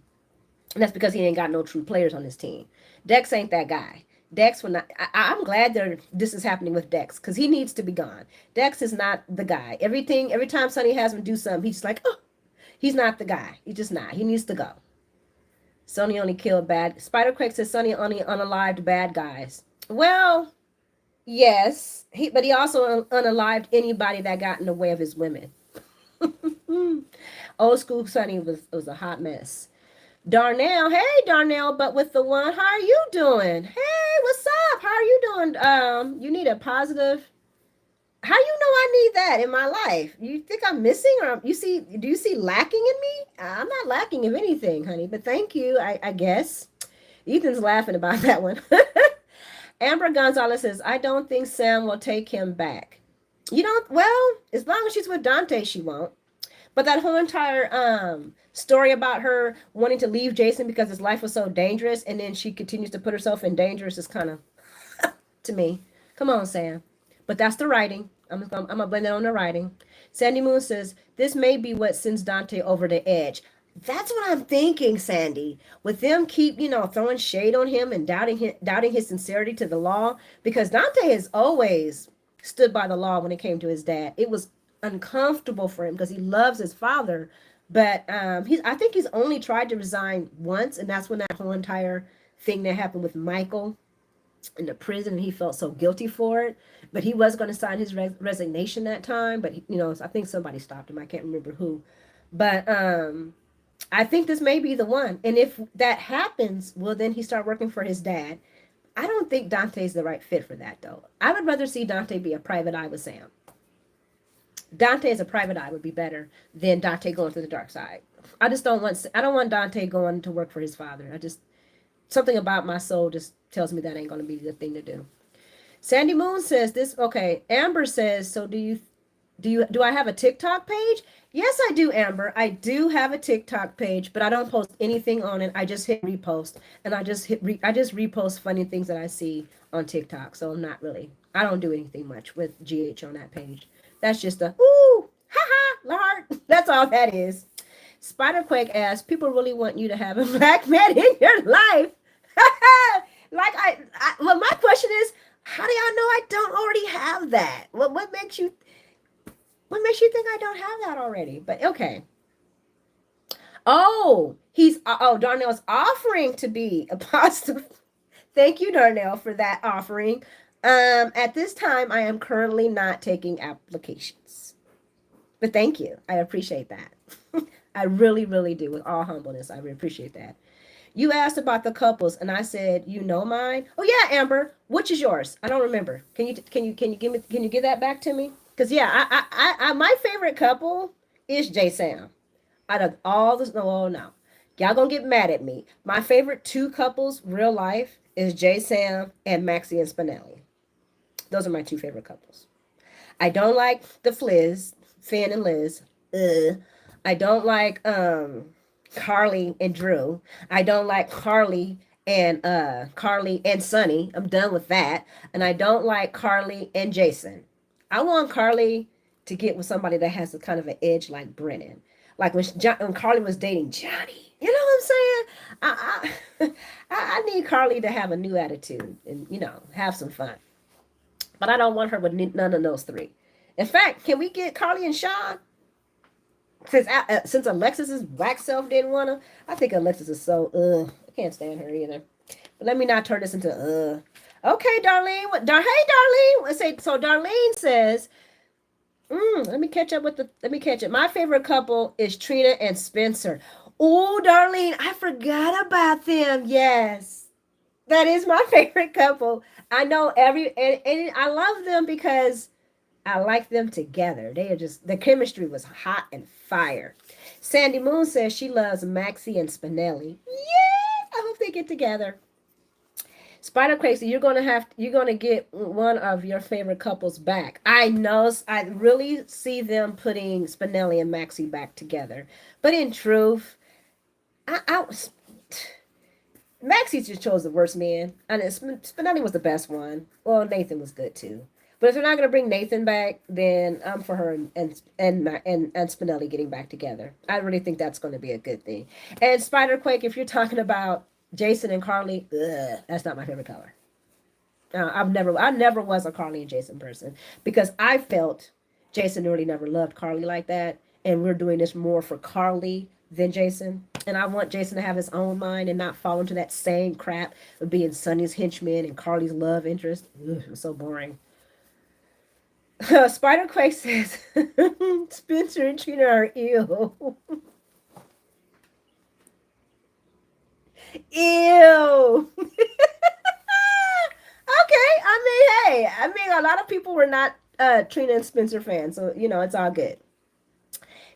And that's because he ain't got no true players on his team. Dex ain't that guy. Dex will not. I'm glad this is happening with Dex because he needs to be gone. Dex is not the guy. Every time Sonny has him do something, he's like, oh, he's not the guy. He's just not. He needs to go. Sonny only killed bad. Spiderquake says Sonny only unalived bad guys. Well, yes, but he also unalived anybody that got in the way of his women. Old school Sonny was a hot mess. Darnell, hey Darnell, but with the one, how are you doing? Hey, what's up? How are you doing? You need a positive. How you know I need that in my life? You think I'm missing, or do you see lacking in me? I'm not lacking of anything, honey. But thank you. I guess Ethan's laughing about that one. Amber Gonzalez says, I don't think Sam will take him back. You don't. Well, as long as she's with Dante, she won't. But that whole entire story about her wanting to leave Jason because his life was so dangerous, and then she continues to put herself in danger is kind of to me. Come on, Sam. But that's the writing. I'm gonna blame that on the writing. Sandy Moon says this may be what sends Dante over the edge. That's what I'm thinking, Sandy. With them keep throwing shade on him and doubting his sincerity to the law, because Dante has always stood by the law when it came to his dad. It was uncomfortable for him because he loves his father, but I think he's only tried to resign once, and that's when that whole entire thing that happened with Michael in the prison, and he felt so guilty for it. But he was going to sign his resignation that time, but I think somebody stopped him. I can't remember who, but I think this may be the one. And if that happens, well, then he start working for his dad. I don't think Dante's the right fit for that, though. I would rather see Dante be a private eye with Sam. Dante as a private eye would be better than Dante going to the dark side. I don't want Dante going to work for his father. Something about my soul just tells me that ain't going to be the thing to do. Sandy Moon says this. Okay. Amber says, so do I have a TikTok page? Yes, I do, Amber. I do have a TikTok page, but I don't post anything on it. I just hit repost, and I just repost funny things that I see on TikTok. So I don't do anything much with GH on that page. That's just a ooh, ha Lord. That's all that is. Spiderquake asks, people really want you to have a black man in your life. Well, my question is, how do y'all know I don't already have that? What makes you think I don't have that already? But okay. Oh, Darnell's offering to be a positive. Thank you, Darnell, for that offering. At this time, I am currently not taking applications. But thank you. I appreciate that. I really, really do. With all humbleness, I really appreciate that. You asked about the couples, and I said, mine? Oh yeah, Amber. Which is yours? I don't remember. Can you give that back to me? Because yeah, my favorite couple is Jay Sam. Out of all this, no, y'all gonna get mad at me. My favorite two couples, real life, is J Sam and Maxie and Spinelli. Those are my two favorite couples. I don't like the Fliz, Finn and Liz. Ugh. I don't like Carly and Drew. I don't like Carly and Sonny. I'm done with that. And I don't like Carly and Jason. I want Carly to get with somebody that has a kind of an edge like Brennan. Like when Carly was dating Johnny. You know what I'm saying? I need Carly to have a new attitude and have some fun. But I don't want her with none of those three. In fact, can we get Carly and Sean? Since Alexis's black self didn't want to, I think Alexis is so I can't stand her either. But let me not turn this into Okay, Darlene. Hey, Darlene. Let's say so. Darlene says, Let me catch up with the. Let me catch it. My favorite couple is Trina and Spencer. Oh, Darlene, I forgot about them. Yes, that is my favorite couple. I know and I love them because I like them together. They are just the chemistry was hot and fire. Sandy Moon says she loves Maxie and Spinelli. Yeah, I hope they get together. Spider Crazy, you're gonna get one of your favorite couples back. I know. I really see them putting Spinelli and Maxie back together. But in truth, I Maxie just chose the worst man, and Spinelli was the best one. Well, Nathan was good too. But if they're not going to bring Nathan back, then I'm for her and Spinelli getting back together. I really think that's going to be a good thing. And Spiderquake, if you're talking about Jason and Carly, that's not my favorite color. I never was a Carly and Jason person because I felt Jason really never loved Carly like that, and we're doing this more for Carly than Jason. And I want Jason to have his own mind and not fall into that same crap of being Sonny's henchman and Carly's love interest. Ugh, it was so boring. Spider Quake says Spencer and Trina are ill. Ew. Okay, a lot of people were not Trina and Spencer fans, so it's all good.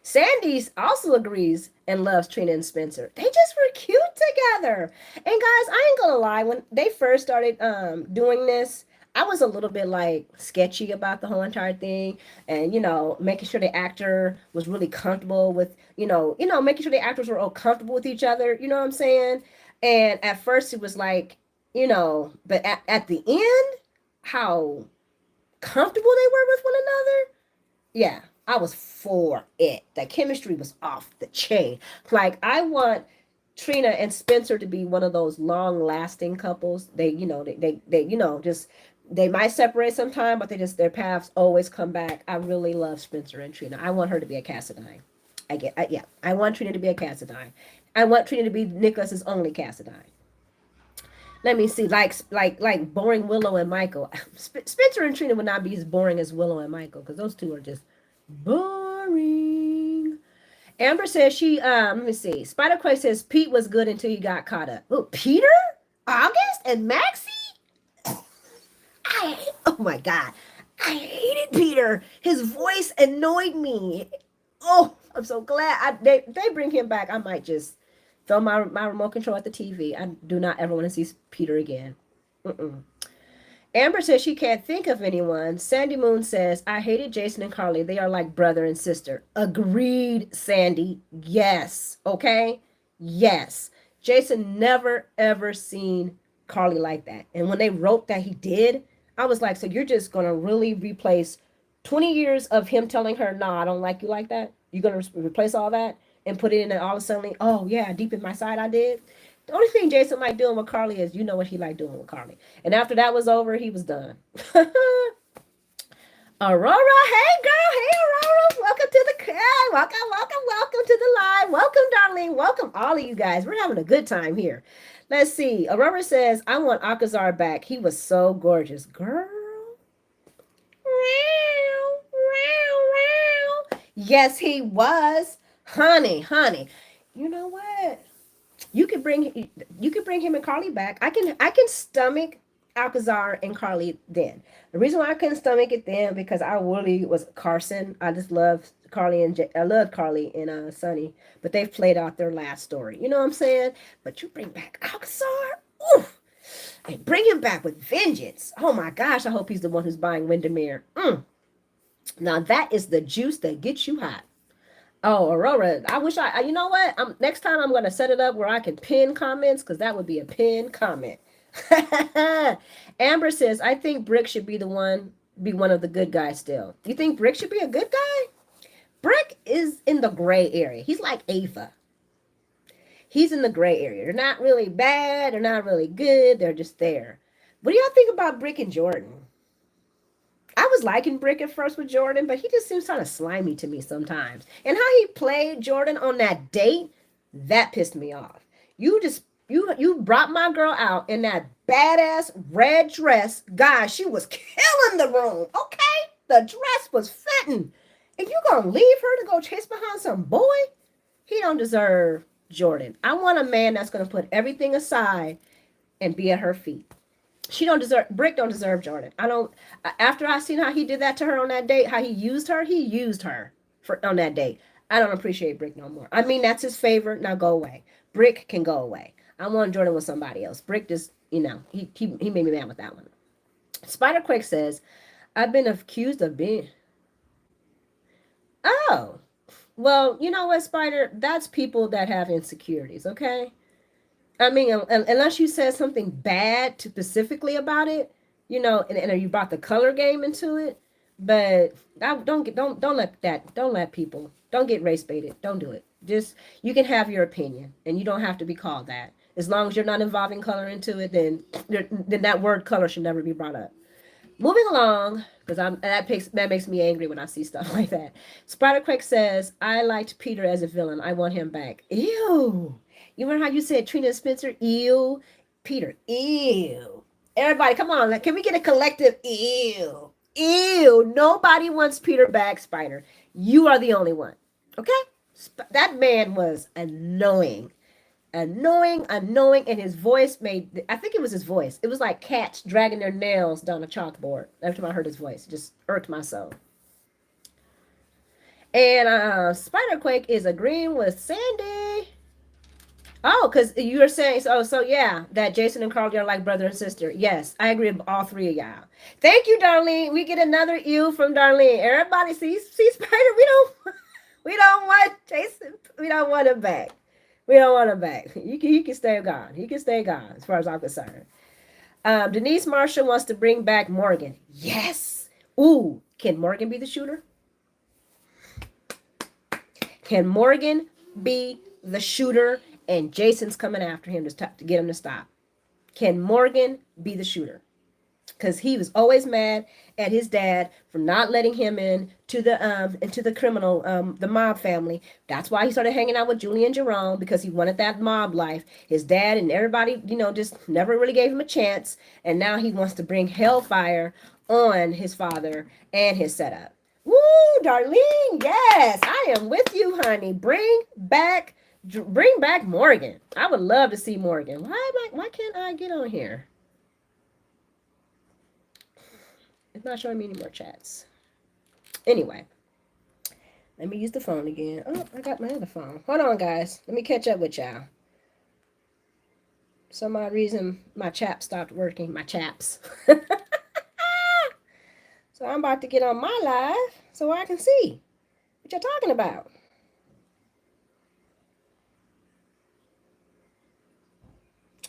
Sandy's also agrees and loves Trina and Spencer. They just were cute together. And guys, I ain't gonna lie, when they first started doing this, I was a little bit like sketchy about the whole entire thing, and making sure the actor was really comfortable with making sure the actors were all comfortable with each other. You know what I'm saying? And at first it was like but at the end, how comfortable they were with one another. Yeah, I was for it. The chemistry was off the chain. Like I want Trina and Spencer to be one of those long-lasting couples. Just they might separate sometime, but their paths always come back. I really love Spencer and Trina. I want her to be a Cassadine. I want Trina to be a Cassadine. I want Trina to be Nicholas's only Cassadine. Let me see, like boring Willow and Michael. Spencer and Trina would not be as boring as Willow and Michael because those two are just boring. Amber says let me see. Spider Quay says Pete was good until he got caught up. Oh, Peter? August and Maxie? Oh my God. I hated Peter. His voice annoyed me. Oh, I'm so glad they bring him back. I might just throw my remote control at the TV. I do not ever want to see Peter again. Amber says she can't think of anyone. Sandy Moon says, I hated Jason and Carly. They are like brother and sister. Agreed, Sandy. Yes. Okay? Yes. Jason never, ever seen Carly like that. And when they wrote that he did, I was like, so you're just going to really replace 20 years of him telling her, nah, I don't like you like that? You're going to replace all that and put it in and all of a sudden, oh, yeah, deep in my side I did? The only thing Jason liked doing with Carly is what he liked doing with Carly. And after that was over, he was done. Aurora, hey girl, hey Aurora, welcome to the welcome to the live. Welcome, darling. Welcome all of you guys. We're having a good time here. Let's see. Aurora says, I want Akazar back. He was so gorgeous. Girl. Yes, he was. Honey. You know what? You could bring him and Carly back. I can stomach Alcazar and Carly then. The reason why I couldn't stomach it then because I really was Carson. I just loved Carly and I loved Carly and Sonny, but they've played out their last story. You know what I'm saying? But you bring back Alcazar, oof. and bring him back with vengeance. Oh my gosh, I hope he's the one who's buying Windermere. Now that is the juice that gets you hot. Oh, Aurora, I wish you know what? Next time I'm going to set it up where I can pin comments because that would be a pin comment. Amber says, I think Brick should be one of the good guys still. You think Brick should be a good guy? Brick is in the gray area. He's like Ava. He's in the gray area. They're not really bad. They're not really good. They're just there. What do y'all think about Brick and Jordan? I was liking Brick at first with Jordan, but he just seems kind of slimy to me sometimes. And how he played Jordan on that date, that pissed me off. You brought my girl out in that badass red dress. Guys, she was killing the room. Okay? The dress was fitting. And you gonna leave her to go chase behind some boy? He don't deserve Jordan. I want a man that's gonna put everything aside and be at her feet. Brick don't deserve Jordan. I don't, after I seen how he did that to her on that date, how he used her for on that date. I don't appreciate Brick no more. I mean, that's his favorite. Now go away. Brick can go away. I want Jordan with somebody else. Brick just, he made me mad with that one. Spiderquake says, I've been accused of being, oh, well, you know what, Spider? That's people that have insecurities, okay? I mean, unless you said something bad specifically about it, and you brought the color game into it. But don't let people, don't get race baited. Don't do it. Just, you can have your opinion, and you don't have to be called that. As long as you're not involving color into it, then that word color should never be brought up. Moving along, because that makes me angry when I see stuff like that. Spiderquake says, I liked Peter as a villain. I want him back. Ew. You remember how you said Trina Spencer? Ew. Peter. Ew. Everybody, come on. Can we get a collective ew? Ew. Nobody wants Peter back, Spider. You are the only one. Okay? That man was annoying. Annoying, and his voice I think it was his voice. It was like cats dragging their nails down a chalkboard. Every time I heard his voice, it just irked my soul. And Spiderquake is agreeing with Sandy. Oh, because you were saying, so yeah, that Jason and Carly are like brother and sister. Yes, I agree with all three of y'all. Thank you, Darlene. We get another ew from Darlene. Everybody see Spider. We don't want Jason. We don't want him back. We don't want him back. He can stay gone. He can stay gone, as far as I'm concerned. Denise Marshall wants to bring back Morgan. Yes. Ooh, can Morgan be the shooter? Can Morgan be the shooter? And Jason's coming after him to get him to stop. Can Morgan be the shooter? Because he was always mad at his dad for not letting him into the criminal, the mob family. That's why he started hanging out with Julie and Jerome, because he wanted that mob life. His dad and everybody, just never really gave him a chance. And now he wants to bring hellfire on his father and his setup. Woo, Darlene, yes, I am with you, honey. Bring back Morgan. I would love to see Morgan. Why can't I get on here? It's not showing me any more chats. Anyway, let me use the phone again. Oh, I got my other phone. Hold on, guys. Let me catch up with y'all. Some odd reason my chap stopped working. My chaps. So I'm about to get on my live so I can see what you're talking about.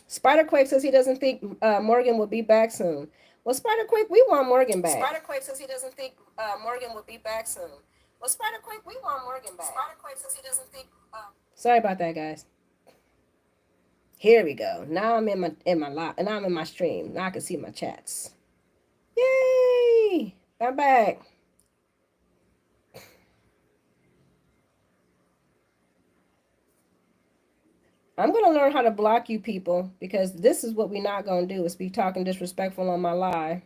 Spiderquake says he doesn't think Morgan will be back soon. Well, Spiderquake, we want Morgan back. Spiderquake says he doesn't think Morgan will be back soon. Well, Spiderquake, we want Morgan back. Spiderquake says he doesn't think. Sorry about that, guys. Here we go. Now I'm in my live, and I'm in my stream. Now I can see my chats. Yay! I'm back. I'm going to learn how to block you people, because this is what we're not going to do, is be talking disrespectful on my live.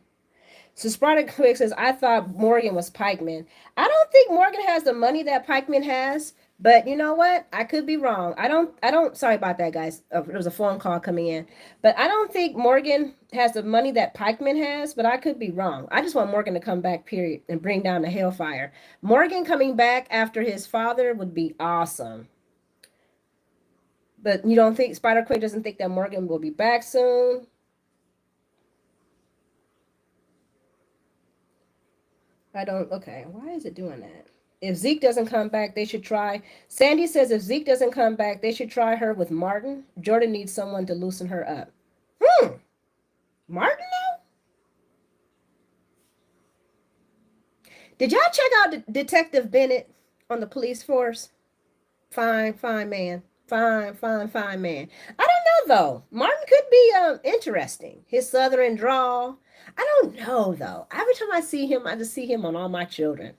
So Sprite Quick says, I thought Morgan was Pikeman. I don't think Morgan has the money that Pikeman has, but you know what? I could be wrong. I don't, sorry about that, guys. There was a phone call coming in, but I don't think Morgan has the money that Pikeman has, but I could be wrong. I just want Morgan to come back, period, and bring down the hellfire. Morgan coming back after his father would be awesome. But you don't think, Spiderquake doesn't think that Morgan will be back soon? I don't. Okay, why is it doing that? If Zeke doesn't come back, they should try. Sandy says if Zeke doesn't come back, they should try her with Martin. Jordan needs someone to loosen her up. Hmm. Martin, though? Did y'all check out Detective Bennett on the police force? Fine, fine man. Fine, fine, fine man. I don't know though. Martin could be interesting. His southern drawl. I don't know though. Every time I see him, I just see him on All My Children.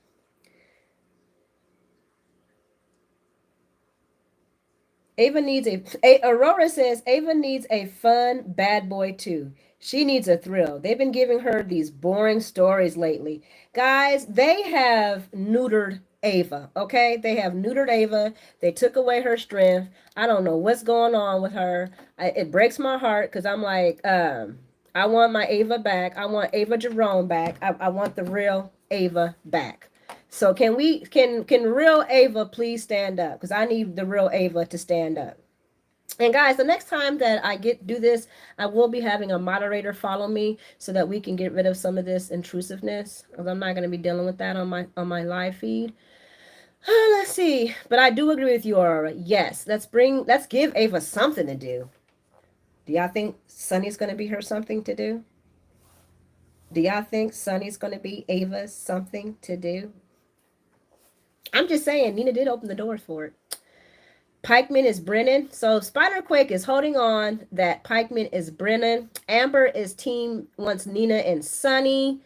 Ava needs Aurora says Ava needs a fun bad boy too. She needs a thrill. They've been giving her these boring stories lately. Guys, they have neutered Ava, okay? They have neutered Ava. They took away her strength. I don't know what's going on with her. It breaks my heart because I'm like, I want my Ava back. I want Ava Jerome back. I want the real Ava back. So can real Ava please stand up? Because I need the real Ava to stand up. And guys, the next time that I do this, I will be having a moderator follow me so that we can get rid of some of this intrusiveness. Because I'm not going to be dealing with that on my live feed. Let's see. But I do agree with you, Aurora. Yes, let's give Ava something to do. Do y'all think Sunny's going to be her something to do? Do y'all think Sunny's going to be Ava's something to do? I'm just saying, Nina did open the doors for it. Pikeman is Brennan. So Spiderquake is holding on that Pikeman is Brennan. Amber is team wants Nina and Sunny.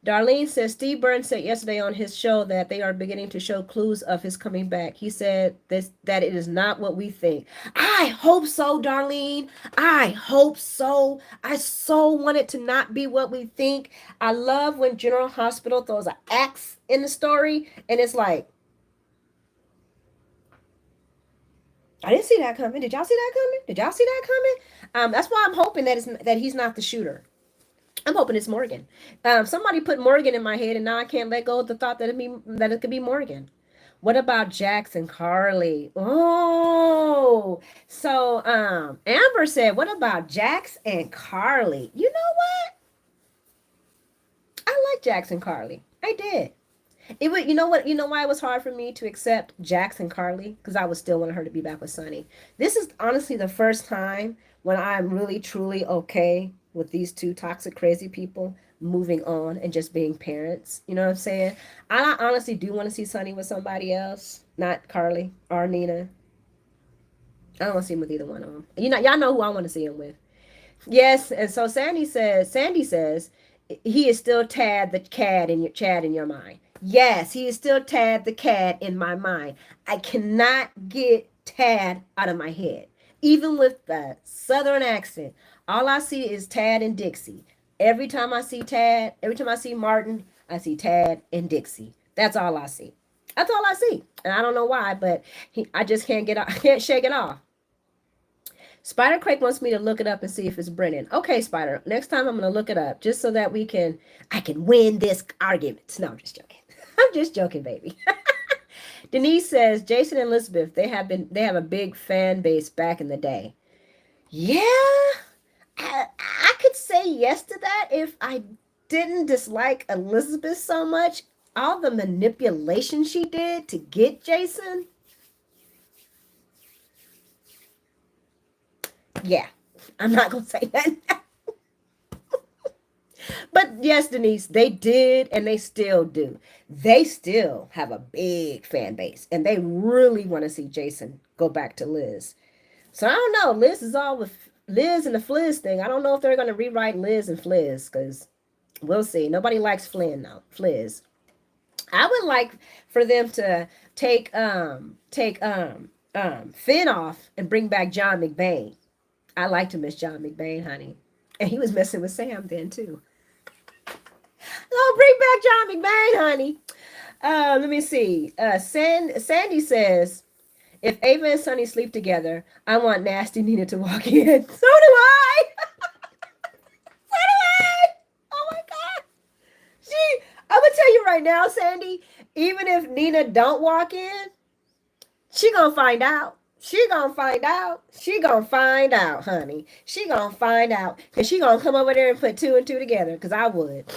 Darlene says Steve Burns said yesterday on his show that they are beginning to show clues of his coming back. He said that it is not what we think. I hope so, Darlene. I hope so. I so want it to not be what we think. I love when General Hospital throws an axe in the story and it's like, I didn't see that coming. Did y'all see that coming? Did y'all see that coming? That's why I'm hoping that he's not the shooter. I'm hoping it's Morgan. Somebody put Morgan in my head, and now I can't let go of the thought that it could be Morgan. What about Jax and Carly? Oh, so Amber said, "What about Jax and Carly?" You know what? I like Jax and Carly. I did. It would, you know what? You know why it was hard for me to accept Jax and Carly? Because I was still wanting her to be back with Sunny. This is honestly the first time when I'm really truly okay with these two toxic, crazy people moving on and just being parents. You know what I'm saying? I honestly do want to see Sunny with somebody else, not Carly or Nina. I don't want to see him with either one of them. Y'all know who I want to see him with. Yes, and so Sandy says, he is still Tad the cat in your Chad in your mind. Yes, he is still Tad the cat in my mind. I cannot get Tad out of my head. Even with the southern accent, all I see is Tad and Dixie. Every time I see Tad, every time I see Martin, I see Tad and Dixie. That's all I see. That's all I see. And I don't know why, but I just I can't shake it off. Spider Craig wants me to look it up and see if it's Brennan. Okay, Spider. Next time I'm gonna look it up just so that I can win this argument. No, I'm just joking. I'm just joking, baby. Denise says Jason and Elizabeth, they have a big fan base back in the day. Yeah, I could say yes to that if I didn't dislike Elizabeth so much. All the manipulation she did to get Jason. Yeah, I'm not gonna say that. But yes, Denise, they did and they still do. They still have a big fan base and they really want to see Jason go back to Liz. So I don't know. Liz is all with Liz and the Fliz thing. I don't know if they're going to rewrite Liz and Fliz because we'll see. Nobody likes Flynn now. Fliz. I would like for them to take Finn off and bring back John McBain. I like to miss John McBain, honey. And he was messing with Sam then too. Oh, bring back John McBain, honey. Let me see. Sandy says, if Ava and Sunny sleep together, I want Nasty Nina to walk in. So do I. So do I. Oh my God. I'm gonna tell you right now, Sandy. Even if Nina don't walk in, she gonna find out. She gonna find out. She gonna find out, honey. She gonna find out. Cause she gonna come over there and put two and two together. Cause I would.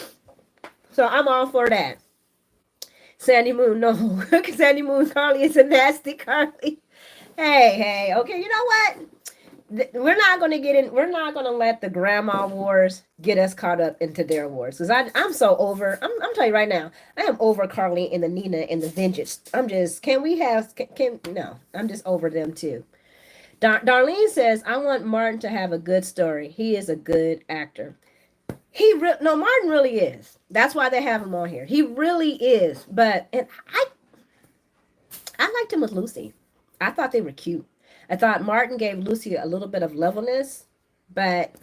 So I'm all for that. Sandy Moon, no. Sandy Moon Carly is a nasty Carly. Hey, okay, you know what? We're not going to get in. We're not going to let the grandma wars get us caught up into their wars. Because I'm so over. I'm telling you right now, I am over Carly and the Nina and the Vengeance. I'm just, can we have, no, I'm just over them too. Darlene says, I want Martin to have a good story. He is a good actor. No, Martin really is. That's why they have him on here. He really is. But, and I liked him with Lucy. I thought they were cute. I thought Martin gave Lucy a little bit of levelness, but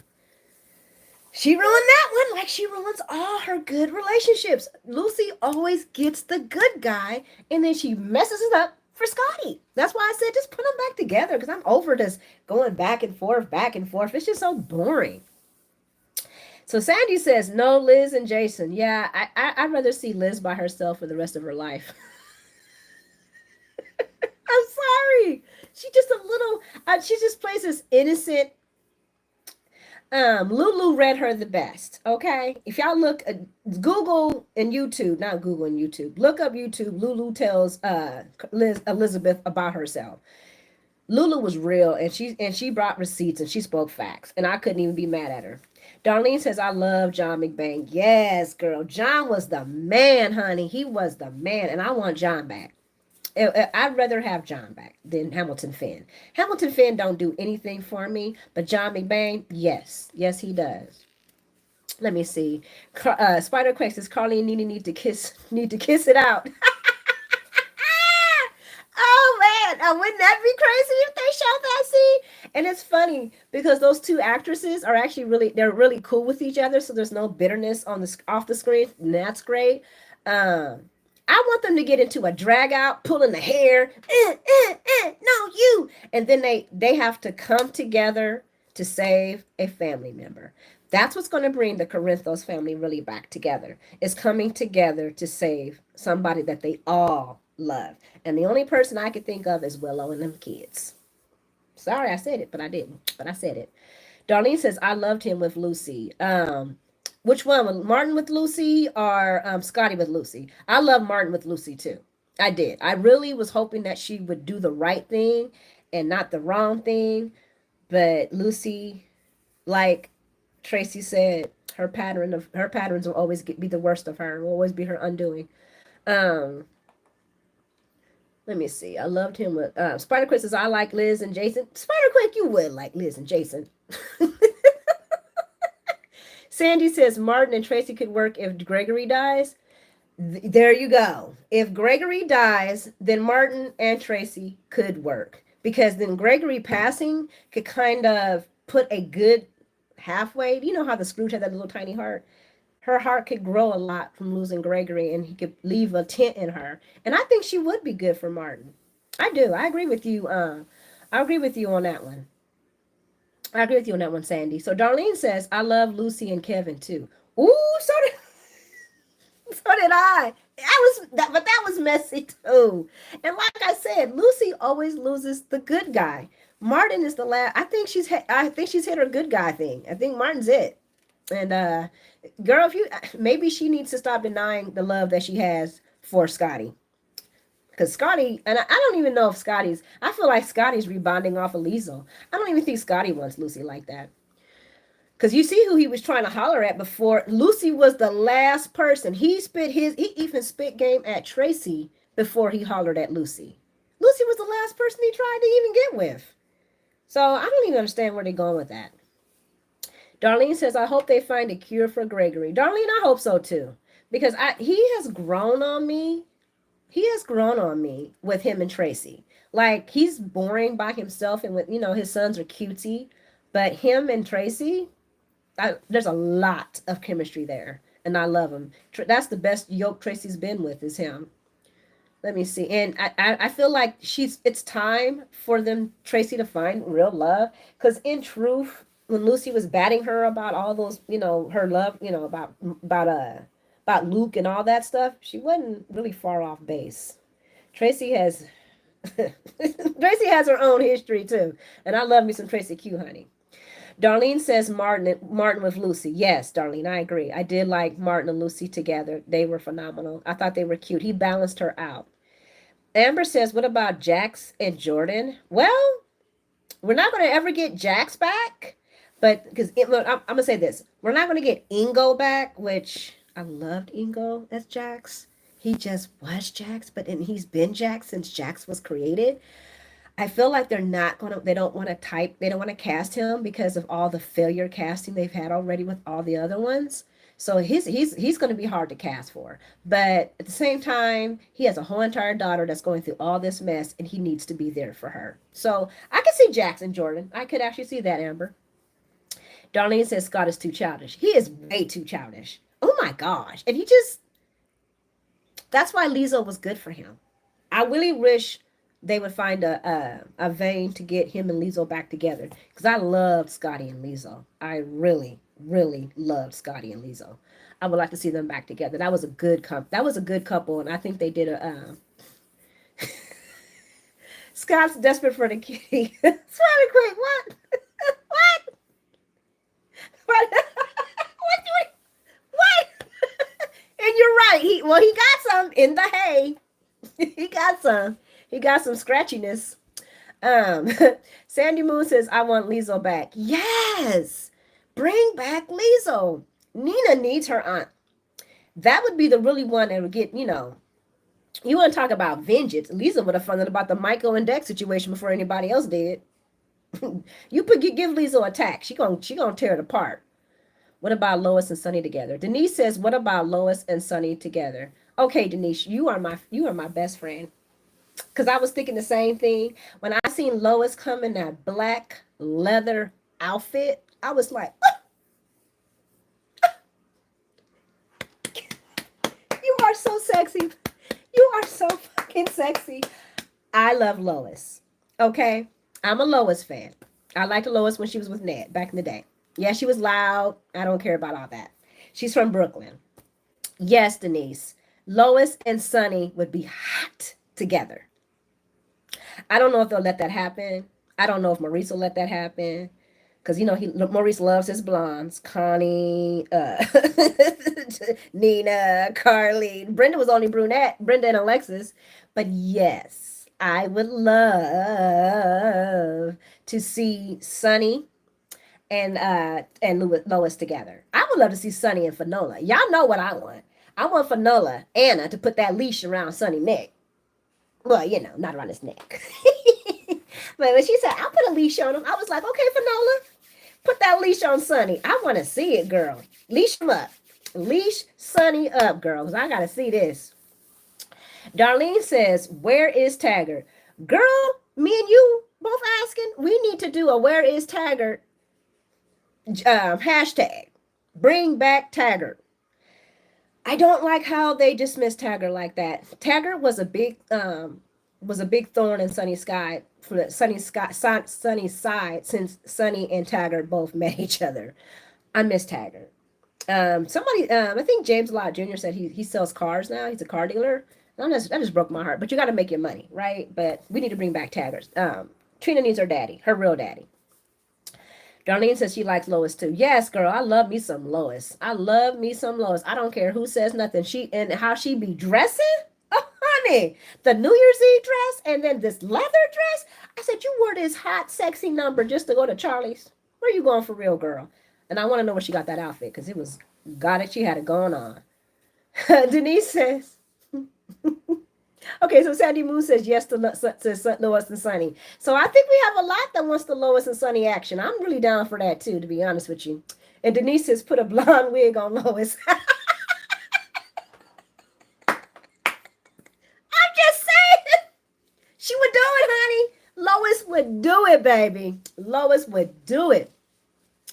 she ruined that one like she ruins all her good relationships. Lucy always gets the good guy, and then she messes it up for Scotty. That's why I said just put them back together, because I'm over this going back and forth, back and forth. It's just so boring. So Sandy says, no, Liz and Jason. Yeah, I'd rather see Liz by herself for the rest of her life. I'm sorry. She just a little, she just plays this innocent. Lulu read her the best. Okay. If y'all look at Google and YouTube, not Google and YouTube, look up YouTube. Lulu tells Elizabeth about herself. Lulu was real, and she brought receipts, and she spoke facts, and I couldn't even be mad at her. Darlene says, I love John McBain. Yes, girl. John was the man, honey. He was the man, and I want John back. I'd rather have John back than Hamilton Finn. Hamilton Finn don't do anything for me, but John McBain, yes, he does. Let me see. Spider Quake says Carly and Nene need to kiss it out. Oh man, wouldn't that be crazy if they showed that scene? And it's funny because those two actresses are actually they're really cool with each other, so there's no bitterness on the off the screen, and that's great. Um, I want them to get into a drag out, pulling the hair, no you, and then they have to come together to save a family member. That's what's going to bring the Corinthos family really back together. Is coming together to save somebody that they all love. And the only person I could think of is Willow and them kids. Sorry I said it, but I didn't. But I said it. Darlene says, I loved him with Lucy. Which one? Martin with Lucy or Scotty with Lucy? I love Martin with Lucy too. I did. I really was hoping that she would do the right thing and not the wrong thing. But Lucy, like Tracy said, her patterns will always be the worst of her. Will always be her undoing. Um, Let me see. I loved him with Spider Quick says, I like Liz and Jason. Spider Quick, you would like Liz and Jason. Sandy says Martin and Tracy could work if Gregory dies. There you go. If Gregory dies, then Martin and Tracy could work. Because then Gregory passing could kind of put a good halfway. You know how the Scrooge had that little tiny heart? Her heart could grow a lot from losing Gregory, and he could leave a tent in her. And I think she would be good for Martin. I do. I agree with you. I agree with you on that one. I agree with you on that one, Sandy. So Darlene says, I love Lucy and Kevin too. Ooh, so did I. But that was messy too. And like I said, Lucy always loses the good guy. Martin is the last. I think she's hit her good guy thing. I think Martin's it. And girl, if you maybe she needs to stop denying the love that she has for Scotty. Because Scotty, and I don't even know if I feel like Scotty's rebonding off of Liesel. I don't even think Scotty wants Lucy like that. Because you see who he was trying to holler at before. Lucy was the last person. He even spit game at Tracy before he hollered at Lucy. Lucy was the last person he tried to even get with. So I don't even understand where they're going with that. Darlene says, I hope they find a cure for Gregory. Darlene, I hope so too. Because he has grown on me. He has grown on me with him and Tracy. Like, he's boring by himself, and with, his sons are cutesy. But him and Tracy, there's a lot of chemistry there. And I love him. That's the best yoke Tracy's been with, is him. Let me see. And I feel like it's time for Tracy to find real love. Because in truth, when Lucy was batting her about all those, her love, about Luke and all that stuff, she wasn't really far off base. Tracy has Tracy has her own history too. And I love me some Tracy Q, honey. Darlene says Martin with Lucy. Yes, Darlene, I agree. I did like Martin and Lucy together. They were phenomenal. I thought they were cute. He balanced her out. Amber says, what about Jax and Jordan? Well, we're not going to ever get Jax back, but because I'm going to say this, we're not going to get Ingo back, which I loved Ingo as Jax. He just was Jax, but and he's been Jax since Jax was created. I feel like they don't want to they don't want to cast him because of all the failure casting they've had already with all the other ones. So he's going to be hard to cast for. But at the same time, he has a whole entire daughter that's going through all this mess, and he needs to be there for her. So I can see Jackson Jordan. I could actually see that, Amber. Darlene says Scott is too childish. He is way too childish. Oh my gosh. And he just, that's why Lizzo was good for him. I really wish they would find a vein to get him and Lizzo back together, because I loved Scotty and Lizzo. I really, really loved Scotty and Lizzo. I would like to see them back together. That was a good couple, and I think they did a. Scott's desperate for the kitty. Smiley quick. What? What? What? What? And you're right. He got some in the hay. He got some. He got some scratchiness. Um, Sandy Moon says, I want Lizzo back. Yes. Bring back Lizzo. Nina needs her aunt. That would be the really one that would get, you want to talk about vengeance. Lisa would have found out about the Michael and Dex situation before anybody else did. Give Lizzo a attack. She gonna tear it apart. What about Lois and Sunny together? Denise says, what about Lois and Sunny together? Okay, Denise, you are my best friend. Because I was thinking the same thing. When I seen Lois come in that black leather outfit, I was like, you are so sexy. You are so fucking sexy. I love Lois. Okay? I'm a Lois fan. I liked Lois when she was with Ned back in the day. Yeah, she was loud. I don't care about all that. She's from Brooklyn. Yes, Denise. Lois and Sunny would be hot together. I don't know if they'll let that happen. I don't know if Maurice will let that happen. Because, Maurice loves his blondes. Connie, Nina, Carly. Brenda was only brunette. Brenda and Alexis. But yes, I would love to see Sunny and Lois together. I would love to see Sunny and Fanola. Y'all know what I want. I want Fanola, Anna, to put that leash around Sunny's neck. Well, not around his neck. But when she said, I'll put a leash on him, I was like, okay, Fanola, put that leash on Sunny. I want to see it, girl. Leash him up. Leash Sunny up, girl, because I got to see this. Darlene says, where is Taggart? Girl, me and you both asking, we need to do a where is Taggart hashtag. Bring back Taggart. I don't like how they dismissed Taggart like that. Taggart was a big thorn in Sunny's side since Sunny and Taggart both met each other. I miss Taggart. I think James Lott Jr. said he sells cars now. He's a car dealer. That just broke my heart. But you got to make your money, right? But we need to bring back Taggart. Trina needs her daddy, her real daddy. Darlene says she likes Lois too. Yes, girl, I love me some Lois. I love me some Lois. I don't care who says nothing. And how she be dressing. Oh, honey, the New Year's Eve dress and then this leather dress. I said, you wore this hot, sexy number just to go to Charlie's. Where you going for real, girl? And I want to know where she got that outfit, because she had it going on. Denise says, okay, so Sandy Moon says yes to Lois and Sunny. So I think we have a lot that wants the Lois and Sunny action. I'm really down for that too, to be honest with you. And Denise says put a blonde wig on Lois. I'm just saying. She would do it, honey. Lois would do it, baby. Lois would do it.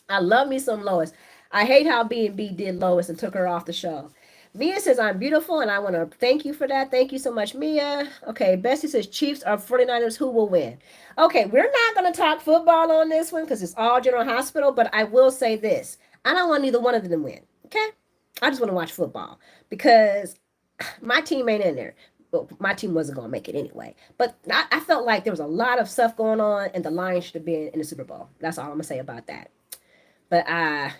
I love me some Lois. I hate how B&B did Lois and took her off the show. Mia says, I'm beautiful, and I want to thank you for that. Thank you so much, Mia. Okay, Bessie says, Chiefs or 49ers, who will win? Okay, we're not going to talk football on this one because it's all General Hospital, but I will say this. I don't want neither one of them to win, okay? I just want to watch football because my team ain't in there. Well, my team wasn't going to make it anyway. But I felt like there was a lot of stuff going on, and the Lions should have been in the Super Bowl. That's all I'm going to say about that. But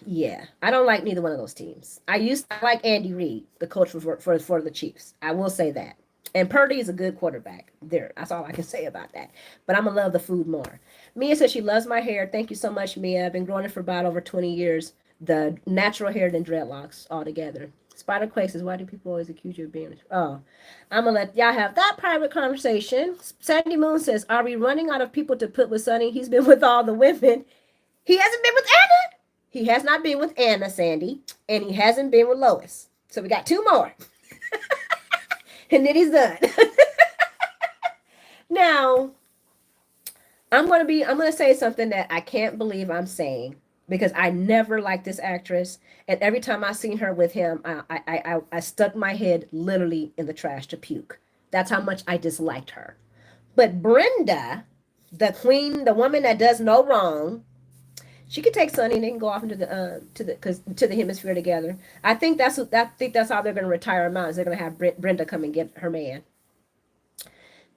yeah, I don't like neither one of those teams. I like Andy Reid, the coach for the Chiefs. I will say that. And Purdy is a good quarterback. There, that's all I can say about that. But I'm gonna love the food more. Mia says she loves my hair. Thank you so much, Mia. I've been growing it for about over 20 years. The natural hair than dreadlocks altogether. Spider Quake says, why do people always accuse you of being? Oh, I'm gonna let y'all have that private conversation. Sandy Moon says, are we running out of people to put with Sonny? He's been with all the women. He hasn't been with Anna. He has not been with Anna, Sandy, and he hasn't been with Lois. So we got two more, and then he's done. Now, I'm gonna say something that I can't believe I'm saying because I never liked this actress, and every time I seen her with him, I stuck my head literally in the trash to puke. That's how much I disliked her. But Brenda, the queen, the woman that does no wrong, she could take Sonny and they can go off into the to the hemisphere together. I think that's how they're gonna retire him out. Is they're gonna have Brenda come and get her man.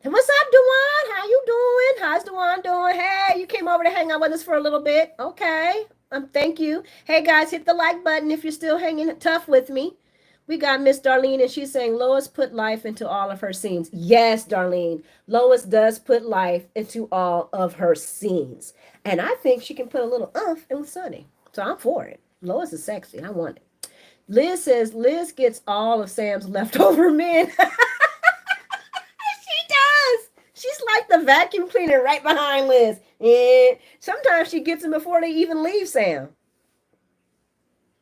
And what's up, Dewan? How you doing? How's Dewan doing? Hey, you came over to hang out with us for a little bit. Okay. Thank you. Hey guys, hit the like button if you're still hanging tough with me. We got Miss Darlene, and she's saying Lois put life into all of her scenes. Yes, Darlene. Lois does put life into all of her scenes. And I think she can put a little in with Sunny. So I'm for it. Lois is sexy. I want it. Liz says Liz gets all of Sam's leftover men. She does. She's like the vacuum cleaner right behind Liz. And sometimes she gets them before they even leave Sam.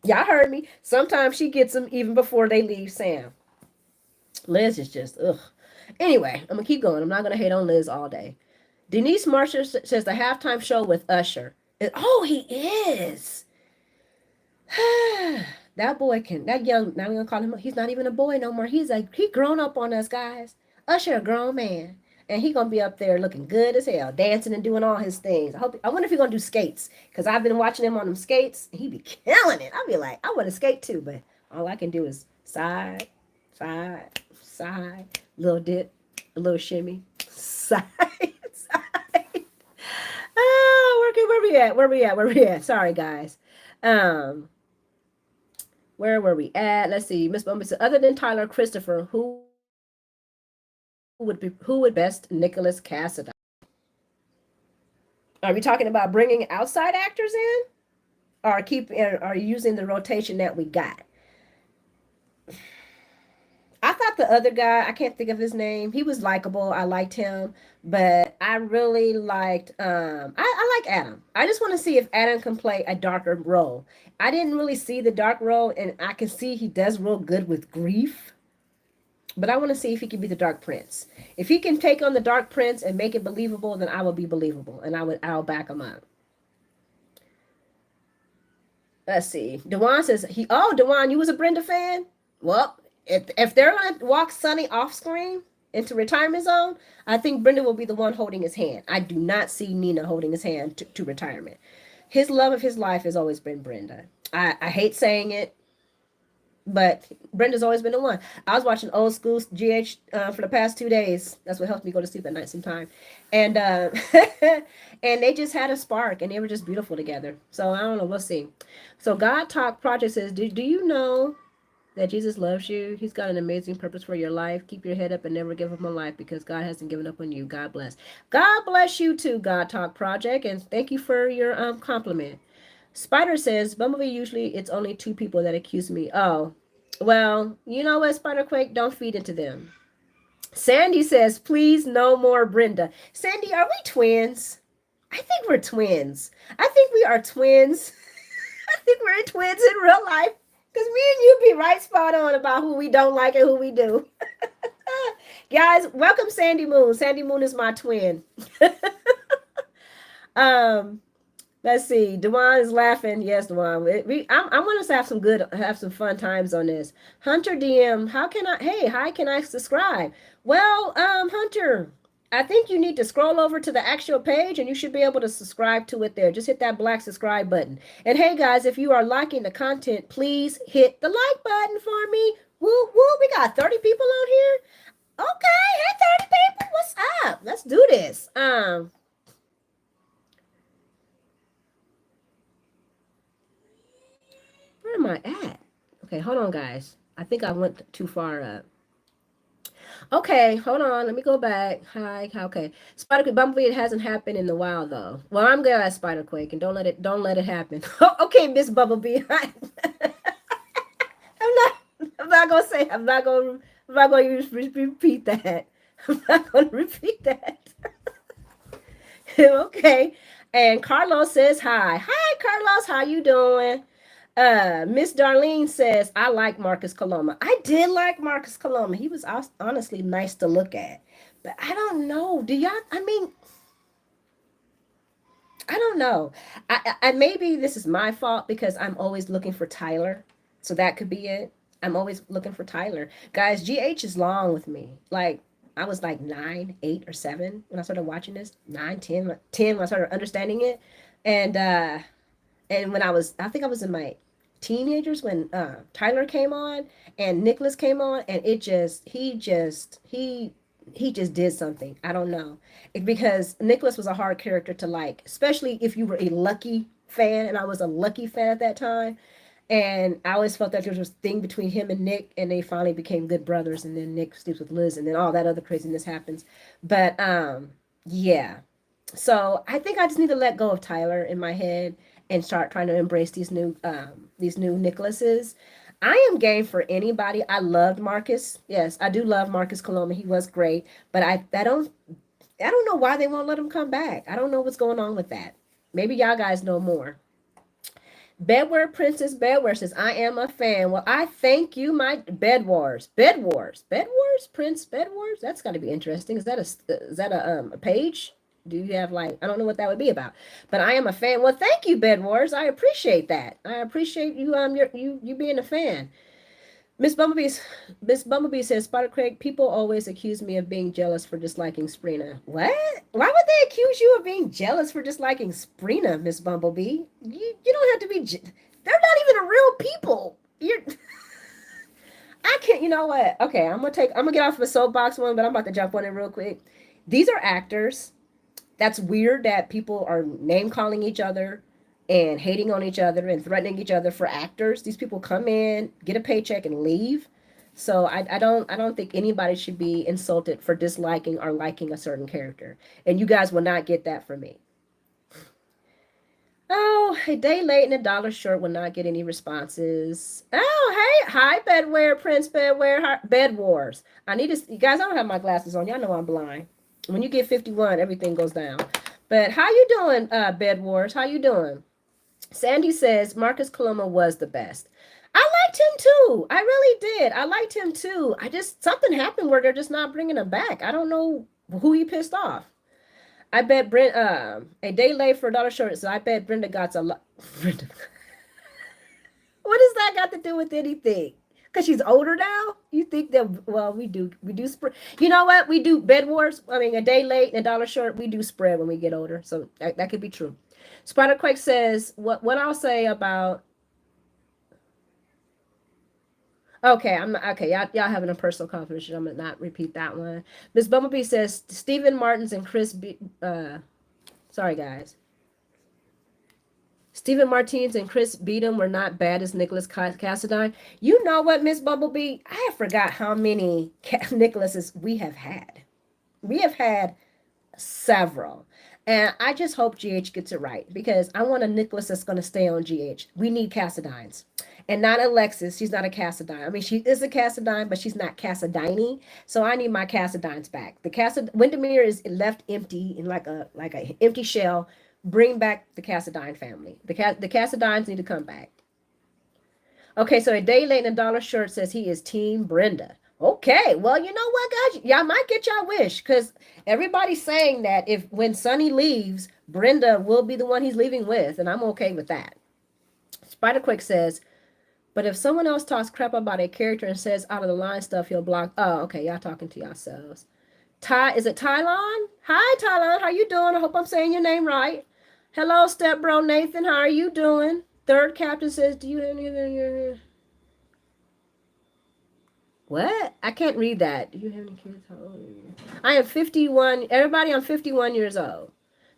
Y'all heard me. Sometimes she gets them even before they leave Sam. Liz is just, ugh. Anyway, I'm going to keep going. I'm not going to hate on Liz all day. Denise Marshall says the halftime show with Usher. Oh, he is. That boy can, that young, now we're going to call him, he's not even a boy no more. He grown up on us, guys. Usher, a grown man. And he gonna be up there looking good as hell, dancing and doing all his things. I wonder if he gonna do skates, because I've been watching him on them skates. And he be killing it. I'll be like, I want to skate too, but all I can do is side, side, side, little dip, a little shimmy, side, side. Oh, where we at? Where we at? Sorry, guys. Um, where were we at? Let's see. Miss Bumby said, other than Tyler Christopher, who would best Nicholas Cassidy? Are we talking about bringing outside actors in, or using the rotation that we got? I thought the other guy, I can't think of his name. He was likable. I liked him, but I really liked I like Adam. I just want to see if Adam can play a darker role. I didn't really see the dark role, and I can see he does real good with grief. But I want to see if he can be the Dark Prince. If he can take on the Dark Prince and make it believable, then I will be believable, and I'll back him up. Let's see. Dewan says Dewan, you was a Brenda fan? Well, if they're gonna walk Sonny off screen into retirement zone, I think Brenda will be the one holding his hand. I do not see Nina holding his hand to retirement. His love of his life has always been Brenda. I hate saying it, but Brenda's always been the one. I was watching old school GH for the past 2 days. That's what helps me go to sleep at night sometime. And and they just had a spark, and they were just beautiful together. So I don't know. We'll see. So God Talk Project says, do you know that Jesus loves you? He's got an amazing purpose for your life. Keep your head up and never give up on life, because God hasn't given up on you. God bless. God bless you too, God Talk Project. And thank you for your compliment. Spider says, Bumblebee, usually it's only two people that accuse me. Oh, well, you know what, Spiderquake? Don't feed into them. Sandy says, please no more Brenda. Sandy, are we twins? I think we're twins. I think we are twins. I think we're twins in real life. Because me and you be right spot on about who we don't like and who we do. Guys, welcome Sandy Moon. Sandy Moon is my twin. um, Let's see. Dewan is laughing. Yes, Dewan. I want us to have some fun times on this. Hunter DM, how can I subscribe? Well, Hunter, I think you need to scroll over to the actual page, and you should be able to subscribe to it there. Just hit that black subscribe button. And hey, guys, if you are liking the content, please hit the like button for me. Woo, woo. We got 30 people on here. Okay, hey, 30 people. What's up? Let's do this. Okay, hold on, guys. I think I went too far up. Okay, hold on. Let me go back. Hi. Okay. Spider Bumblebee. It hasn't happened in a while though. Well, I'm glad I Spiderquake and don't let it happen. Okay, Miss Bumblebee. I'm not gonna say. I'm not gonna repeat that. I'm not gonna repeat that. Okay. And Carlos says hi. Hi, Carlos. How you doing? Miss Darlene says, I like Marcus Coloma. I did like Marcus Coloma. He was honestly nice to look at. But I don't know. Do y'all, I mean, I don't know. I maybe this is my fault because I'm always looking for Tyler. So that could be it. I'm always looking for Tyler. Guys, GH is long with me. Like, I was like 9, 8, or 7 when I started watching this. 9, 10 when I started understanding it. And when I think I was in my teenagers when Tyler came on and Nicholas came on, and he just did something. I don't know, because Nicholas was a hard character to like, especially if you were a Lucky fan, and I was a Lucky fan at that time. And I always felt that there was a thing between him and Nick, and they finally became good brothers. And then Nick sleeps with Liz, and then all that other craziness happens. But yeah, so I think I just need to let go of Tyler in my head and start trying to embrace these new Nicholases. I am game for anybody. I loved Marcus. Yes, I do love Marcus Coloma. He was great, but I don't know why they won't let him come back. I don't know what's going on with that. Maybe y'all guys know more. Bedware Princess Bedware says, I am a fan. Well, I thank you, my Bed Wars. Bed Wars. Bed Wars? Prince Bed Wars? That's got to be interesting. Is that a page? Do you have like, I don't know what that would be about. But I am a fan. Well, thank you, Bed Wars. I appreciate that. I appreciate you you being a fan. Miss Bumblebee's Miss Bumblebee says, Spider Craig, people always accuse me of being jealous for disliking Sprina. What? Why would they accuse you of being jealous for disliking Sprina, Miss Bumblebee? You don't have to be. They're not even a real people. You're. I can't. You know what? Okay, I'm gonna get off of a soapbox one, but I'm about to jump on it real quick. These are actors. That's weird that people are name calling each other and hating on each other and threatening each other for actors. These people come in, get a paycheck, and leave. So I don't think anybody should be insulted for disliking or liking a certain character. And you guys will not get that from me. Oh, a day late and a dollar short will not get any responses. Oh, hey, hi, Bedware, Prince Bedware, hi, Bed Wars. I need to, you guys, I don't have my glasses on. Y'all know I'm blind. When you get 51, everything goes down. But how you doing, Bed Wars? How you doing? Sandy says Marcus Coloma was the best. I liked him too. I really did. I liked him too. I just, something happened where they're just not bringing him back. I don't know who he pissed off. I bet Brent a day late for a dollar short. So I bet Brenda got a lot. Brenda. What does that got to do with anything? Because she's older now. You think that? Well, we do spread. You know what? We do bed wars. I mean, a day late and a dollar short. We do spread when we get older. So that could be true. Spiderquake says what I'll say about. Okay, I'm not okay. Y'all having a personal conversation. I'm gonna not repeat that one. Miss Bumblebee says Stephen Martins and sorry guys. Stephen Martins and Chris Beadham were not bad as Nicholas Cassadine. You know what, Miss Bumblebee? I forgot how many Nicholases we have had. We have had several. And I just hope GH gets it right because I want a Nicholas that's going to stay on GH. We need Cassadines. And not Alexis. She's not a Cassadine. I mean, she is a Cassadine, but she's not Cassadine. So I need my Cassadines back. The Windermere is left empty in like a empty shell. Bring back the Cassadine family. The Cassadines need to come back. Okay, so a day late and a dollar short says he is Team Brenda. Okay, well, you know what, guys? Y'all might get your wish because everybody's saying that if when Sonny leaves, Brenda will be the one he's leaving with, and I'm okay with that. Spiderquake says, but if someone else talks crap about a character and says out of the line stuff, he'll block. Oh, okay, y'all talking to yourselves. Is it Tylon? Hi, Tylon. How you doing? I hope I'm saying your name right. Hello, stepbro Nathan. How are you doing? Third captain says, do you have anything? What? I can't read that. Do you have any kids? How old are you? I am 51. Everybody, I'm 51 years old.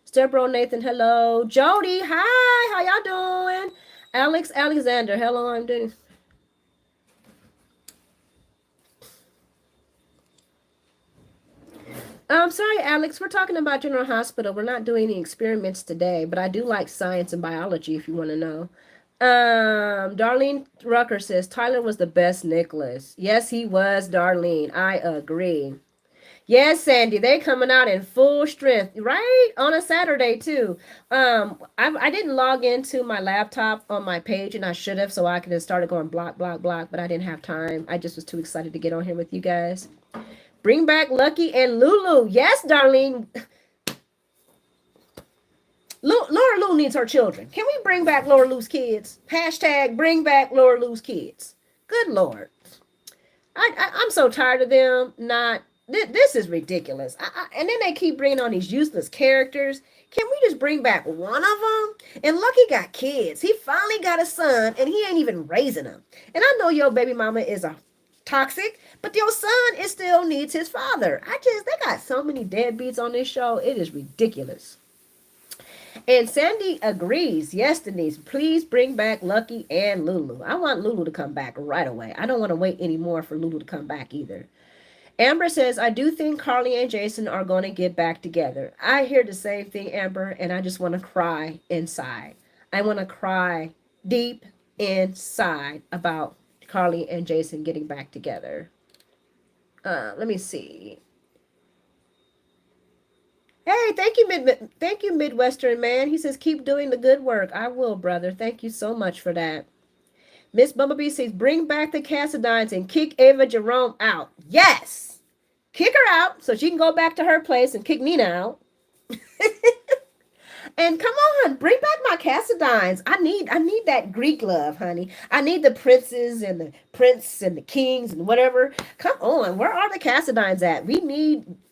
Stepbro Nathan, hello. Jody, hi. How y'all doing? Alex Alexander, hello. I'm doing. Sorry, Alex. We're talking about General Hospital. We're not doing any experiments today, but I do like science and biology if you want to know. Darlene Rucker says Tyler was the best Nicholas. Yes, he was, Darlene. I agree. Yes, Sandy, they coming out in full strength, right? On a Saturday too. I didn't log into my laptop on my page, and I should have, so I could have started going block, block, block, but I didn't have time. I just was too excited to get on here with you guys. Bring back Lucky and Lulu. Yes, Darlene. Laura Lou needs her children. Can we bring back Laura Lou's kids? Hashtag bring back Laura Lou's kids. Good Lord. I'm so tired of them not. This is ridiculous. And then they keep bringing on these useless characters. Can we just bring back one of them? And Lucky got kids. He finally got a son, and he ain't even raising them. And I know your baby mama is a toxic, but your son is still needs his father. They got so many deadbeats on this show. It is ridiculous. And Sandy agrees. Yes, Denise, please bring back Lucky and Lulu. I want Lulu to come back right away. I don't want to wait anymore for Lulu to come back either. Amber says, I do think Carly and Jason are going to get back together. I hear the same thing, Amber, and I just want to cry inside. I want to cry deep inside about Carly and Jason getting back together. Let me see. Hey, thank you, Midwestern man. He says, keep doing the good work. I will, brother. Thank you so much for that. Miss Bumblebee says, bring back the Cassadines and kick Ava Jerome out. Yes. Kick her out so she can go back to her place and kick Nina out. And come on, bring back my Cassadines. I need that Greek love, honey. I need the princes and the prince and the kings and whatever. Come on, where are the Cassadines at?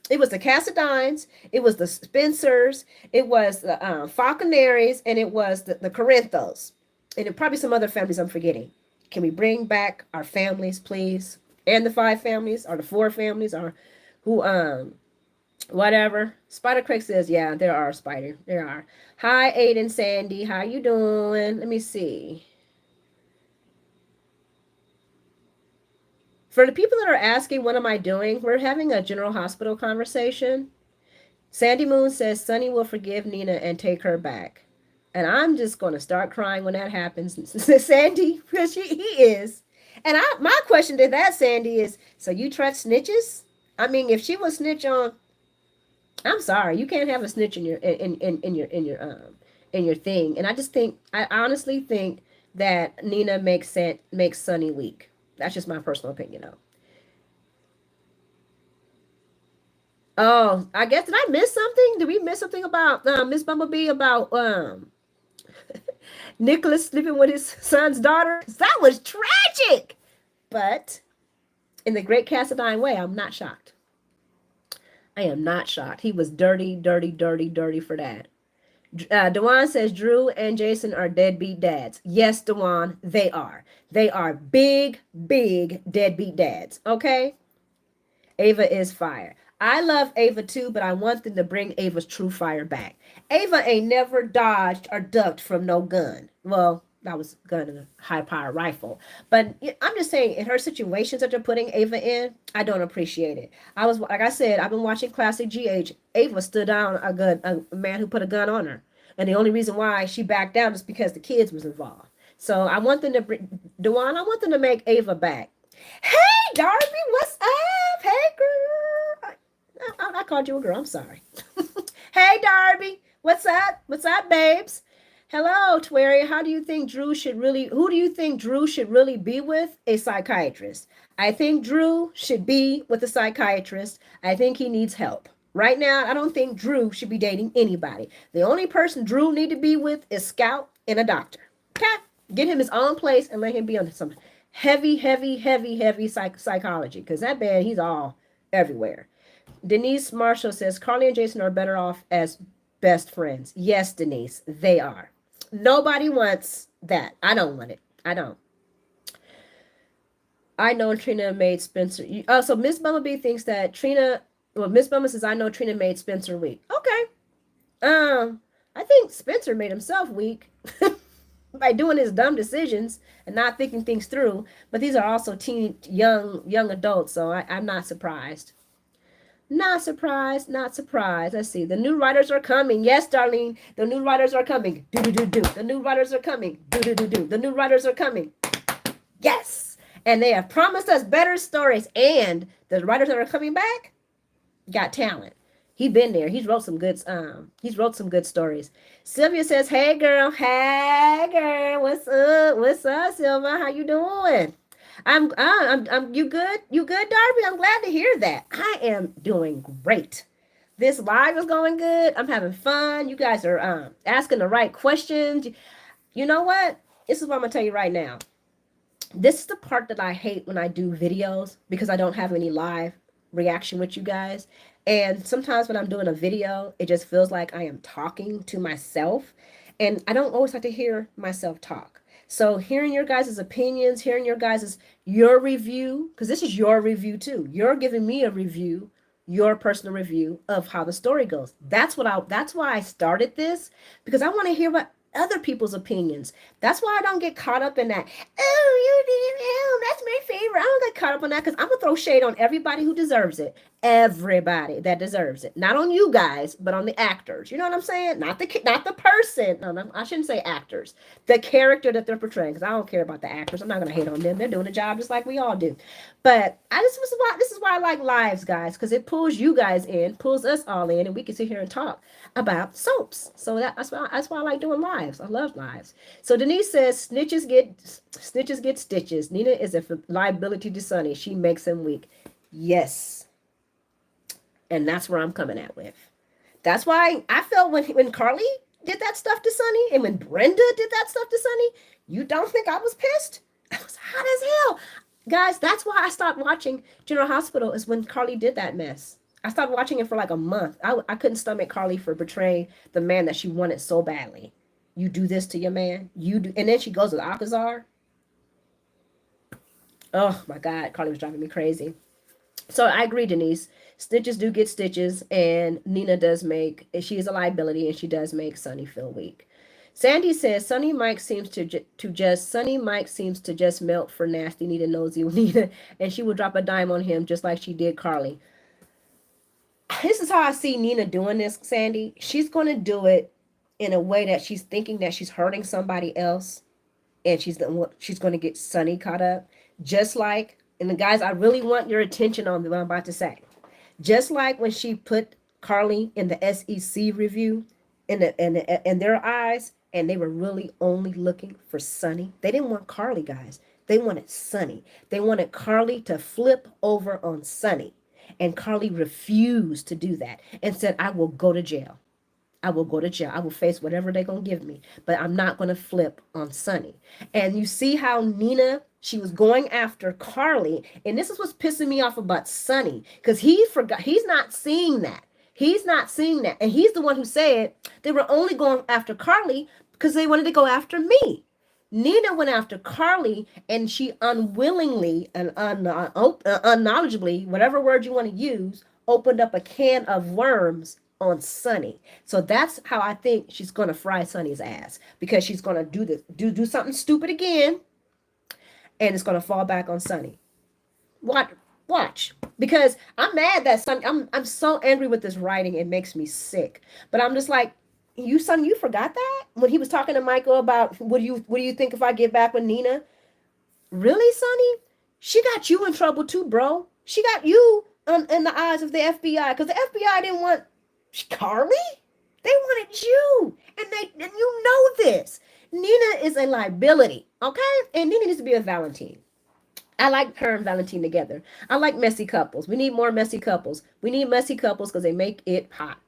It was the Cassadines, it was the Spencers, it was the Falconaries, and it was the Corinthos. And probably some other families I'm forgetting. Can we bring back our families, please? And the 5 families, or the 4 families, or who whatever. Spider Craig says, yeah, there are, Spider. There are. Hi, Aiden Sandy. How you doing? Let me see. For the people that are asking, what am I doing? We're having a General Hospital conversation. Sandy Moon says, Sonny will forgive Nina and take her back. And I'm just going to start crying when that happens. Sandy, because he is. And my question to that, Sandy, is, so you trust snitches? I mean, if she was snitch on, I'm sorry, you can't have a snitch in your thing. And I honestly think that Nina makes Sonny weak. That's just my personal opinion, though. Oh, I guess, did I miss something? Did we miss something about Miss Bumblebee about Nicholas sleeping with his son's daughter? That was tragic. But in the great Cassadine way, I'm not shocked. I am not shocked. He was dirty, dirty, dirty, dirty for that. Dewan says Drew and Jason are deadbeat dads. Yes, Dewan, they are. They are big, big deadbeat dads. Okay? Ava is fire. I love Ava too, but I want them to bring Ava's true fire back. Ava ain't never dodged or ducked from no gun. Well, that was a gun and a high power rifle. But I'm just saying, in her situations that they're putting Ava in, I don't appreciate it. Like I said, I've been watching Classic GH. Ava stood down a man who put a gun on her. And the only reason why she backed down is because the kids was involved. So I want them to bring, Dewan, I want them to make Ava back. Hey, Darby, what's up? Hey, girl. I called you a girl. I'm sorry. Hey, Darby. What's up? What's up, babes? Hello, Twary. Who do you think Drew should really be with? A psychiatrist. I think Drew should be with a psychiatrist. I think he needs help. Right now, I don't think Drew should be dating anybody. The only person Drew need to be with is Scout and a doctor. Okay? Get him his own place and let him be on some heavy psychology. Because that man, he's all everywhere. Denise Marshall says, Carly and Jason are better off as best friends. Yes, Denise, they are. Nobody wants that. I don't want it. I don't. I know Trina made Spencer. So Miss Bumblebee thinks that Trina. Well, Miss Bumblebee says, I know Trina made Spencer weak. Okay. I think Spencer made himself weak by doing his dumb decisions and not thinking things through. But these are also young adults, so I'm not surprised. Not surprised, not surprised. Let's see. The new writers are coming. Yes, Darlene. The new writers are coming. Do do do do. The new writers are coming. Do do do do. The new writers are coming. Yes. And they have promised us better stories. And the writers that are coming back got talent. He been there. He's wrote some good stories. Sylvia says, "Hey girl, hey girl, what's up? What's up, Sylvia? How you doing?" You good? You good, Darby? I'm glad to hear that. I am doing great. This live is going good. I'm having fun. You guys are asking the right questions. You know what? This is what I'm gonna tell you right now. This is the part that I hate when I do videos because I don't have any live reaction with you guys. And sometimes when I'm doing a video, it just feels like I am talking to myself. And I don't always like to hear myself talk. So hearing your guys' opinions, hearing your review, because this is your review too. You're giving me a review, your personal review of how the story goes. That's why I started this, because I want to hear what other people's opinions. That's why I don't get caught up in that. Oh, you did. Oh, that's my favorite. I don't get caught up on that because I'm gonna throw shade on everybody who deserves it. Everybody that deserves it. Not on you guys, but on the actors. You know what I'm saying? Not the person. No, I shouldn't say actors. The character that they're portraying. Because I don't care about the actors. I'm not gonna hate on them. They're doing a job just like we all do. But this is why I like lives, guys, because it pulls you guys in, pulls us all in, and we can sit here and talk about soaps. So that's why I like doing lives. I love lives. So Denise says snitches get stitches. Nina is a liability to Sonny. She makes him weak. Yes, and that's where I'm coming at with. That's why I felt when Carly did that stuff to Sonny, and when Brenda did that stuff to Sonny, you don't think I was pissed? I was hot as hell. Guys, that's why I stopped watching General Hospital, is when Carly did that mess. I stopped watching it for like a month. I couldn't stomach Carly for betraying the man that she wanted so badly. You do this to your man. You do, and then she goes with Alcazar. Oh my God, Carly was driving me crazy. So I agree, Denise. Stitches do get stitches, and Nina does make. She is a liability, and she does make Sonny feel weak. Sandy says Sunny Mike seems to just melt for nasty Nina nosy Nina, and she will drop a dime on him just like she did Carly. This is how I see Nina doing this, Sandy. She's going to do it in a way that she's thinking that she's hurting somebody else, and she's going to get Sonny caught up. Just like, and the guys, I really want your attention on what I'm about to say. Just like when she put Carly in the SEC review in their eyes, and they were really only looking for Sonny. They didn't want Carly, guys. They wanted Sonny. They wanted Carly to flip over on Sonny. And Carly refused to do that and said, I will go to jail. I will go to jail. I will face whatever they're going to give me, but I'm not going to flip on Sonny. And you see how Nina, she was going after Carly. And this is what's pissing me off about Sonny, because he forgot. He's not seeing that. He's not seeing that. And he's the one who said they were only going after Carly because they wanted to go after me. Nina went after Carly, and she unwillingly and unknowledgeably, whatever word you want to use, opened up a can of worms on Sonny. So that's how I think she's going to fry Sonny's ass, because she's going to do something stupid again, and it's going to fall back on Sonny. Watch, because I'm mad that Sonny. I'm so angry with this writing. It makes me sick. But I'm just like, you forgot that when he was talking to Michael about what do you think if I get back with Nina? Really, Sonny? She got you in trouble too, bro. She got you in the eyes of the FBI, because the FBI didn't want Carly. They wanted you, and you know this. Nina is a liability, okay? And Nina needs to be a Valentine. I like her and Valentine together. I like messy couples. We need more messy couples. We need messy couples because they make it hot.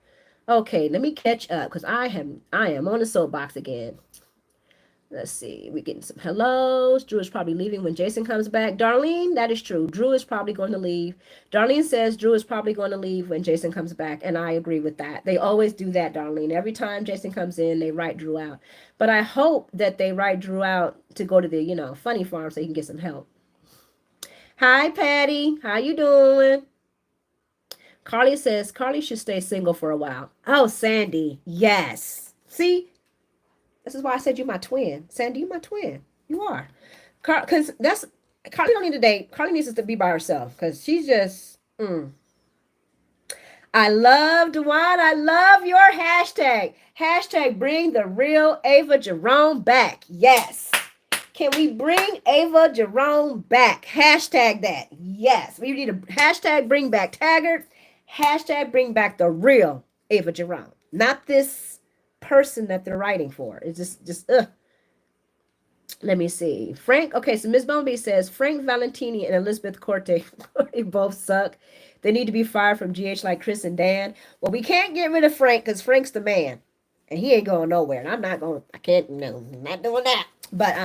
Okay, let me catch up because I am on the soapbox again. Let's see. We're getting some hellos. Drew is probably leaving when Jason comes back. Darlene, that is true. Drew is probably going to leave. Darlene says Drew is probably going to leave when Jason comes back, and I agree with that. They always do that, Darlene. Every time Jason comes in, they write Drew out. But I hope that they write Drew out to go to the, funny farm so he can get some help. Hi, Patty. How you doing? Carly says Carly should stay single for a while. Oh, Sandy. Yes. See? This is why I said you're my twin. Sandy, you're my twin. You are. Because Carly don't need to date. Carly needs to be by herself because she's just, I love Dewan. I love your hashtag. Hashtag bring the real Ava Jerome back. Yes. Can we bring Ava Jerome back? Hashtag that. Yes. We need a hashtag bring back Taggart. Hashtag bring back the real Ava Jerome. Not this person that they're writing for. It's just ugh. Let me see. Frank, okay, so Ms. Bumblebee says Frank Valentini and Elizabeth Corte they both suck. They need to be fired from GH like Chris and Dan. Well, we can't get rid of Frank because Frank's the man. And he ain't going nowhere. And I'm not going, I can't, no, not doing that. But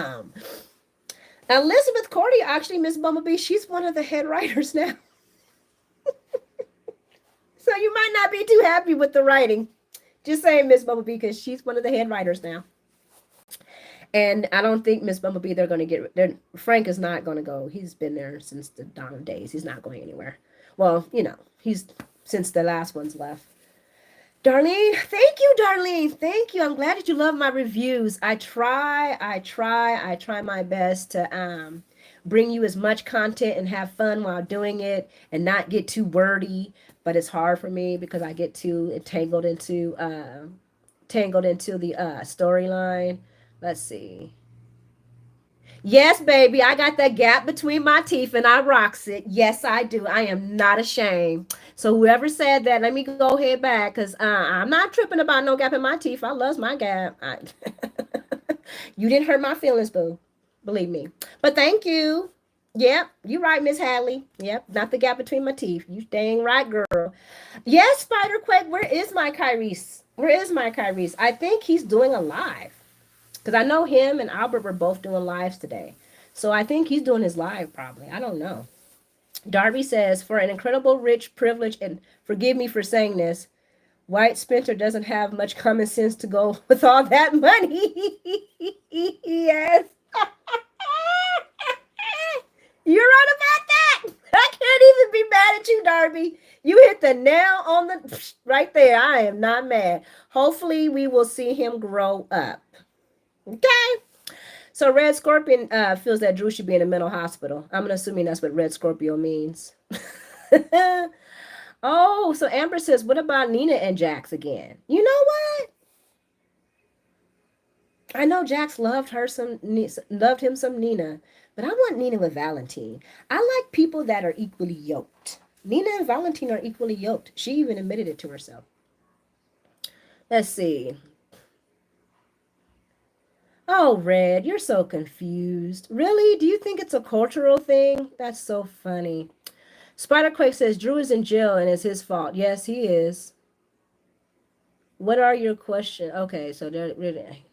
Elizabeth Cordy, actually, Miss Bumblebee, she's one of the head writers now. So you might not be too happy with the writing. Just saying, Miss Bumblebee, because she's one of the head writers now. And I don't think Miss Bumblebee, they're going to get, Frank is not going to go. He's been there since the dawn of days. He's not going anywhere. Well, you know, he's, since the last one's left. Darlene, thank you, Darlene. Thank you. I'm glad that you love my reviews. I try my best to bring you as much content and have fun while doing it and not get too wordy. But it's hard for me because I get too tangled into the storyline. Let's see. Yes, baby, I got that gap between my teeth and I rocks it. Yes, I do. I am not ashamed. So whoever said that, let me go ahead back because I'm not tripping about no gap in my teeth. I love my gap. You didn't hurt my feelings, boo. Believe me. But thank you. Yep, you right, Miss Hadley. Yep, not the gap between my teeth. You dang right, girl. Yes, Spider Quake, where is my Kyrese? Where is my Kyrese? I think he's doing a live. Because I know him and Albert were both doing lives today. So I think he's doing his live probably. I don't know. Darby says, for an incredible, rich, privilege, and forgive me for saying this, White Spencer doesn't have much common sense to go with all that money. Yes. You're right about that. I can't even be mad at you, Darby. You hit the nail on the right there. I am not mad. Hopefully, we will see him grow up. Okay. So Red Scorpion feels that Drew should be in a mental hospital. I'm assuming that's what Red Scorpio means. Oh, so Amber says, what about Nina and Jax again? You know what? I know Jax loved him some Nina, but I want Nina with Valentine. I like people that are equally yoked. Nina and Valentine are equally yoked. She even admitted it to herself. Let's see. Oh, Red, you're so confused. Really? Do you think it's a cultural thing? That's so funny. Spiderquake says Drew is in jail and it's his fault. Yes, he is. What are your questions? Okay, so they're really.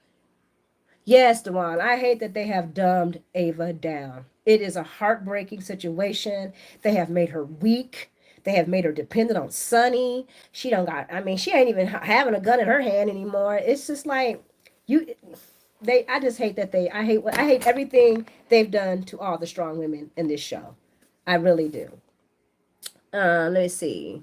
Yes, Dewan, I hate that they have dumbed Ava down. It is a heartbreaking situation. They have made her weak. They have made her dependent on Sonny. She don't got, I mean, she ain't even having a gun in her hand anymore. It's just like, you, I just hate that I hate everything they've done to all the strong women in this show. I really do. Let me see.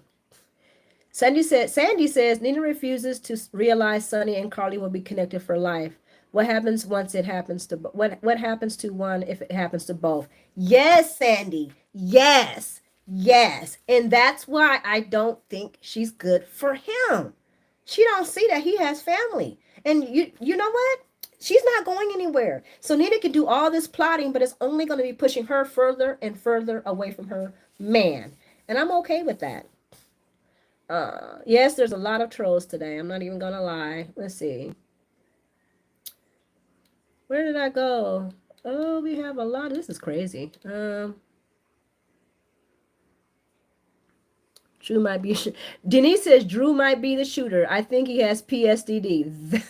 Sandy says Nina refuses to realize Sonny and Carly will be connected for life. What happens once it happens to what happens to one if it happens to both? Yes, Sandy. Yes. Yes. And that's why I don't think she's good for him. She don't see that he has family. And you know what? She's not going anywhere. So Nina can do all this plotting, but it's only going to be pushing her further and further away from her man. And I'm okay with that. Yes, there's a lot of trolls today. I'm not even gonna lie. Let's see. Where did I go? Oh, we have a lot. This is crazy. Drew might be. Denise says Drew might be the shooter. I think he has PSDD.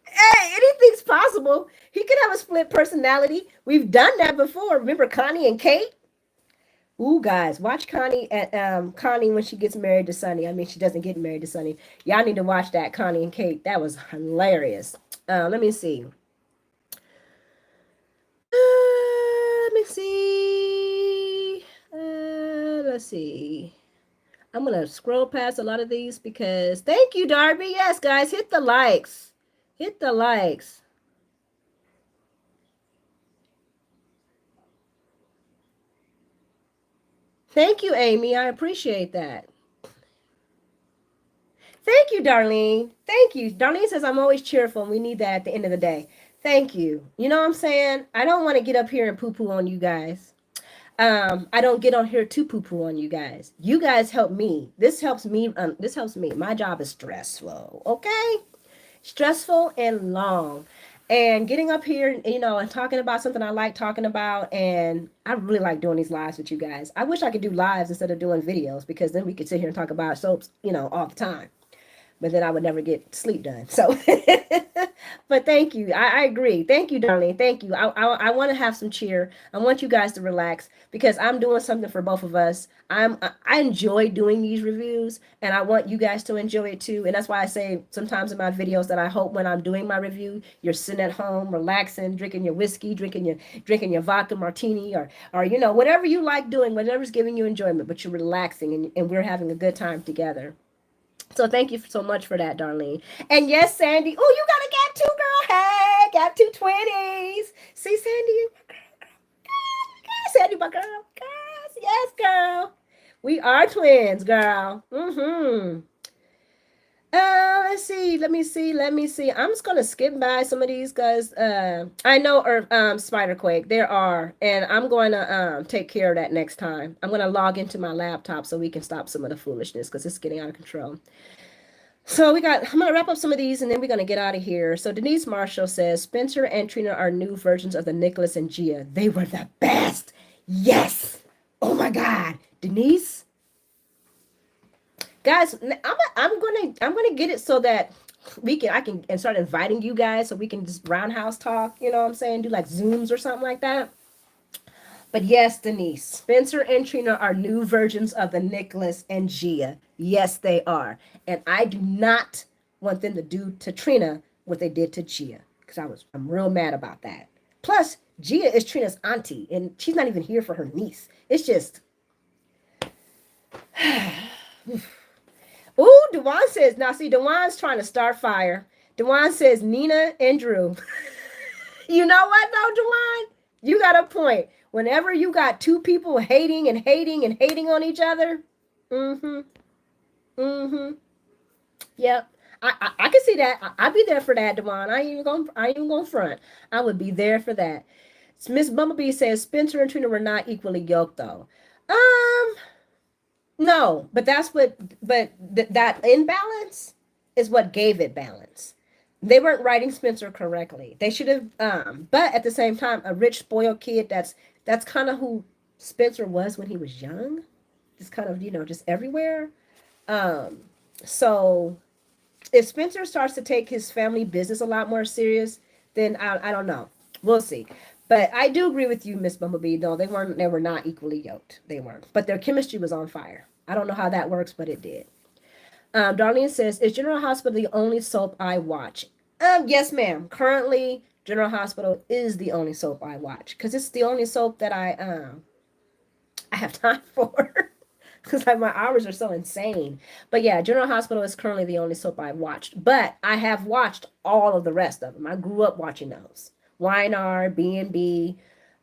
Hey, anything's possible. He could have a split personality. We've done that before. Remember Connie and Kate? Ooh, guys, watch Connie when she gets married to Sonny. I mean, she doesn't get married to Sonny. Y'all need to watch that Connie and Kate. That was hilarious. Let me see. Let me see. Let's see. I'm gonna scroll past a lot of these because thank you, Darby. Yes, guys, hit the likes. Hit the likes. Thank you, Amy. I appreciate that. Thank you, Darlene. Thank you. Darlene says I'm always cheerful and we need that at the end of the day. Thank you. You know what I'm saying? I don't want to get up here and poo poo on you guys. I don't get on here to poo poo on you guys. You guys help me. This helps me. This helps me. My job is stressful. Okay, stressful and long. And getting up here, you know, and talking about something I like talking about, and I really like doing these lives with you guys. I wish I could do lives instead of doing videos because then we could sit here and talk about soaps, you know, all the time, but then I would never get sleep done. So, but thank you. I agree. Thank you, Darlene. Thank you. I want to have some cheer. I want you guys to relax because I'm doing something for both of us. I enjoy doing these reviews and I want you guys to enjoy it too. And that's why I say sometimes in my videos that I hope when I'm doing my review, you're sitting at home, relaxing, drinking your whiskey, drinking your vodka martini or you know, whatever you like doing, whatever's giving you enjoyment, but you're relaxing and we're having a good time together. So thank you so much for that, Darlene. And yes, Sandy. Oh, you gotta get two, girl. Hey, got two 20s. See, Sandy, my girl. Sandy, my girl. Girls, yes, girl. We are twins, girl. Mm-hmm. Let's see. Let me see. Let me see. I'm just gonna skip by some of these because I know or Spider Quake. There are, and I'm going to take care of that next time. I'm gonna log into my laptop so we can stop some of the foolishness because it's getting out of control. So I'm gonna wrap up some of these and then we're gonna get out of here. So Denise Marshall says Spencer and Trina are new versions of the Nicholas and Gia. They were the best. Yes. Oh my God, Denise. Guys, I'm gonna get it so that I can and start inviting you guys so we can just roundhouse talk. You know what I'm saying? Do like Zooms or something like that. But yes, Denise, Spencer and Trina are new versions of the Nicholas and Gia. Yes, they are. And I do not want them to do to Trina what they did to Gia because I'm real mad about that. Plus, Gia is Trina's auntie and she's not even here for her niece. It's just, ooh, Dewan says, now see, Dewan's trying to start fire. Dewan says Nina and Drew. You know what though, Dewan? You got a point. Whenever you got two people hating and hating and hating on each other, mm-hmm, mm-hmm, yep. I can see that. I'd be there for that, Devon. I ain't even gonna front. I would be there for that. Miss Bumblebee says Spencer and Trina were not equally yoked though. Um, no, but that imbalance is what gave it balance. They weren't writing Spencer correctly. They should have but at the same time, a rich spoiled kid that's kind of who Spencer was when he was young. Just kind of, you know, just everywhere. Um so if Spencer starts to take his family business a lot more serious, then I don't know. We'll see. But I do agree with you, Miss Bumblebee. No, they were not equally yoked. They weren't. But their chemistry was on fire. I don't know how that works, but it did. Darlene says, "Is General Hospital the only soap I watch?" Yes, ma'am. Currently, General Hospital is the only soap I watch because it's the only soap that I have time for because like my hours are so insane. But yeah, General Hospital is currently the only soap I've watched. But I have watched all of the rest of them. I grew up watching those. YNR, B&B,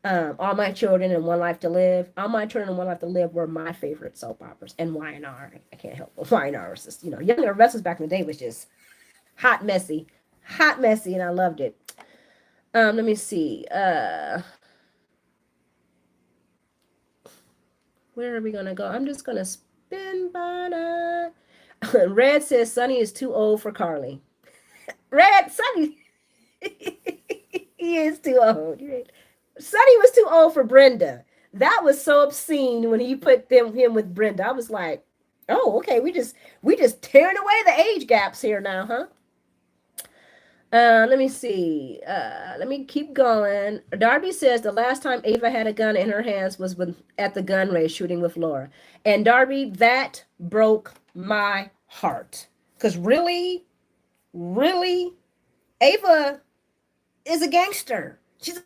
All My Children and One Life to Live. All My Children and One Life to Live were my favorite soap operas. And YNR, I can't help it. YNR was just, you know, Young and Restless back in the day was just hot, messy, and I loved it. Let me see. Where are we gonna go? I'm just gonna spin by that. Red says Sonny is too old for Carly. Red, Sonny, he is too old. Sonny was too old for Brenda. That was so obscene when he put him with Brenda. I was like, oh, okay, we just tearing away the age gaps here now, huh? Let me see. Let me keep going. Darby says the last time Ava had a gun in her hands was at the gun range shooting with Laura. And Darby, that broke my heart. Because really, Ava is a gangster. She's a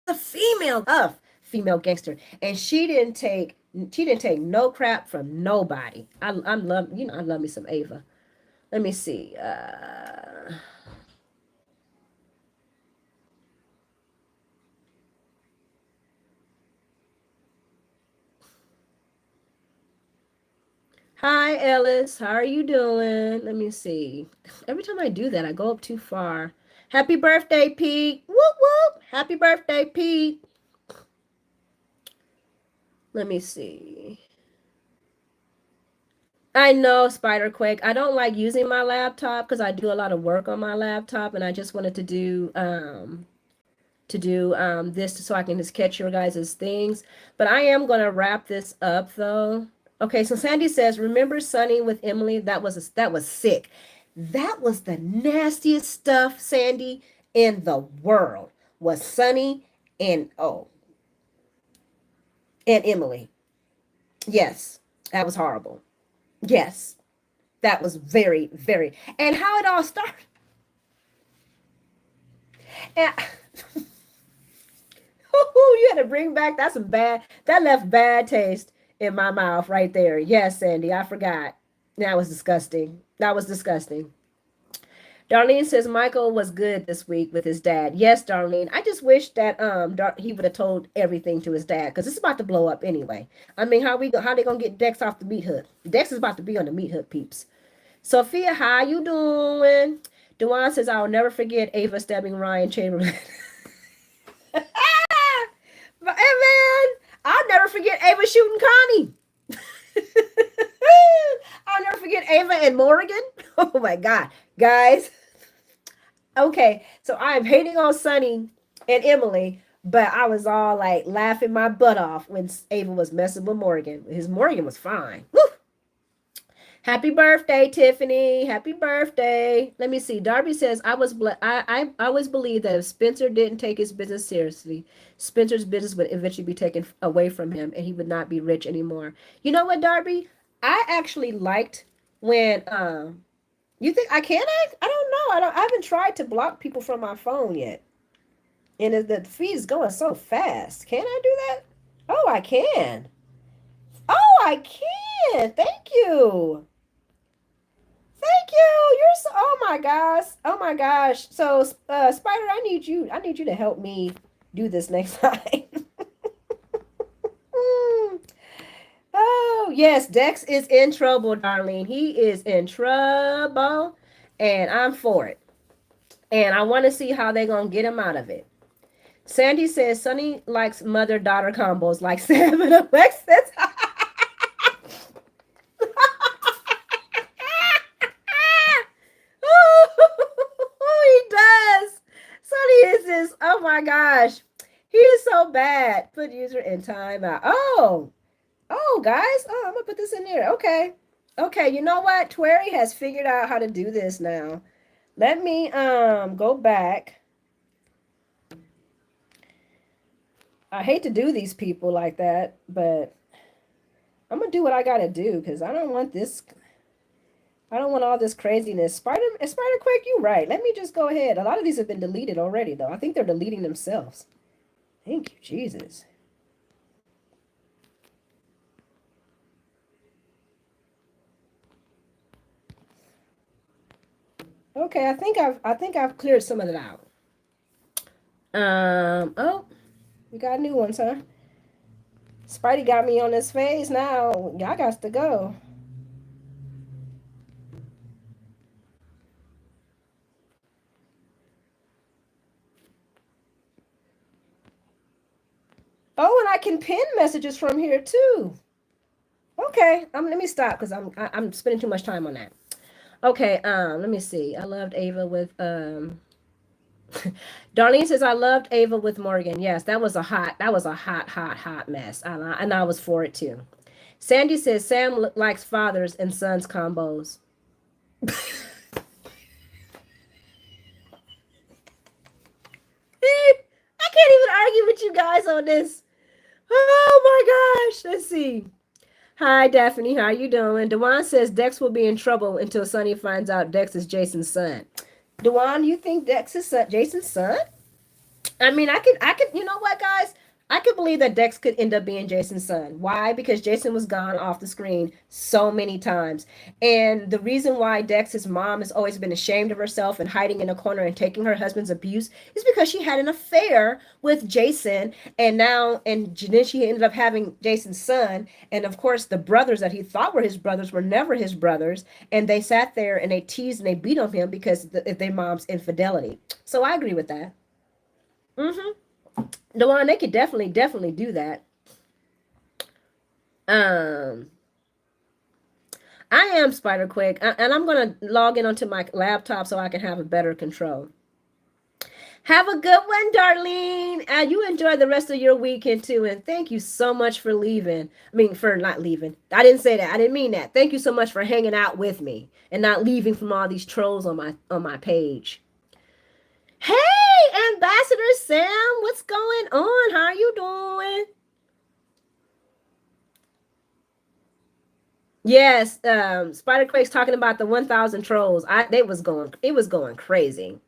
tough female gangster. And she didn't take no crap from nobody. I'm love, you know, I love me some Ava. Let me see. Hi, Ellis. How are you doing? Let me see. Every time I do that, I go up too far. Happy birthday, Pete. Whoop, whoop. Happy birthday, Pete. Let me see. I know, Spiderquake. I don't like using my laptop because I do a lot of work on my laptop, and I just wanted to do this so I can just catch your guys' things. But I am gonna wrap this up though. Okay, so Sandy says, "Remember Sunny with Emily? That was sick. That was the nastiest stuff, Sandy, in the world. Was Sunny and and Emily? Yes, that was horrible. Yes, that was very very. And how it all started. And you had to bring back that's some bad that left bad taste in my mouth right there. Yes, Sandy, I forgot. That was disgusting. That was disgusting. Darlene says Michael was good this week with his dad. Yes, Darlene. I just wish that he would have told everything to his dad because it's about to blow up anyway. I mean, how they gonna get Dex off the meat hook? Dex is about to be on the meat hook, peeps. Sophia, how you doing? Dewan says I'll never forget Ava stabbing Ryan Chamberlain. But, hey man, I'll never forget Ava shooting Connie. I'll never forget Ava and Morgan. Oh my God. Guys. Okay. So I'm hating on Sunny and Emily, but I was all like laughing my butt off when Ava was messing with Morgan. His Morgan was fine. Woo! Happy birthday, Tiffany. Happy birthday. Let me see. Darby says, I always believe that if Spencer didn't take his business seriously, Spencer's business would eventually be taken away from him and he would not be rich anymore. You know what, Darby? I actually liked when you think I can act? I don't know. I haven't tried to block people from my phone yet. And the feed is going so fast. Can I do that? Oh, I can. Oh, I can. Thank you. Thank you. You're so. Oh my gosh. Oh my gosh. So, Spider, I need you. I need you to help me do this next time. Oh yes, Dex is in trouble, Darlene. He is in trouble, and I'm for it. And I want to see how they're gonna get him out of it. Sandy says Sunny likes mother-daughter combos like Sam and Alexis. Oh, he does. Sonny is this. Oh my gosh. He is so bad. Put user in timeout. Oh, guys. Oh, I'm gonna put this in there. Okay. Okay, you know what? Twary has figured out how to do this now. Let me go back. I hate to do these people like that, but I'm gonna do what I gotta do because I don't want this. I don't want all this craziness. Spider Quick, you right. Let me just go ahead. A lot of these have been deleted already, though. I think they're deleting themselves. Thank you, Jesus. Okay, I think I've cleared some of it out. Oh, we got new ones, huh? Spidey got me on this phase now. Y'all got to go. Oh, and I can pin messages from here too. Okay, let me stop because I'm spending too much time on that. Okay, let me see. I loved Ava with Darlene says I loved Ava with Morgan. Yes, that was a hot mess, and I was for it too. Sandy says Sam likes fathers and sons combos. I can't even argue with you guys on this. Oh my gosh. Let's see. Hi, Daphne. How you doing? Dewan says Dex will be in trouble until Sonny finds out Dex is Jason's son. Dewan, you think Dex is Jason's son? I mean, I could. You know what, guys? I could believe that Dex could end up being Jason's son. Why? Because Jason was gone off the screen so many times. And the reason why Dex's mom has always been ashamed of herself and hiding in a corner and taking her husband's abuse is because she had an affair with Jason. And then she ended up having Jason's son. And of course, the brothers that he thought were his brothers were never his brothers. And they sat there and they teased and they beat on him because of their mom's infidelity. So I agree with that. Mm-hmm. Dewan, they could definitely do that. Um, I am Spider Quick, and I'm gonna log in onto my laptop so I can have a better control. Have a good one, Darlene. And you enjoy the rest of your weekend too. And thank you so much for leaving. I mean, for not leaving. I didn't say that. I didn't mean that. Thank you so much for hanging out with me and not leaving from all these trolls on my page. Hey, Ambassador Sam, what's going on? How are you doing? Yes, Spider Quake's talking about the 1,000 trolls. It was going crazy.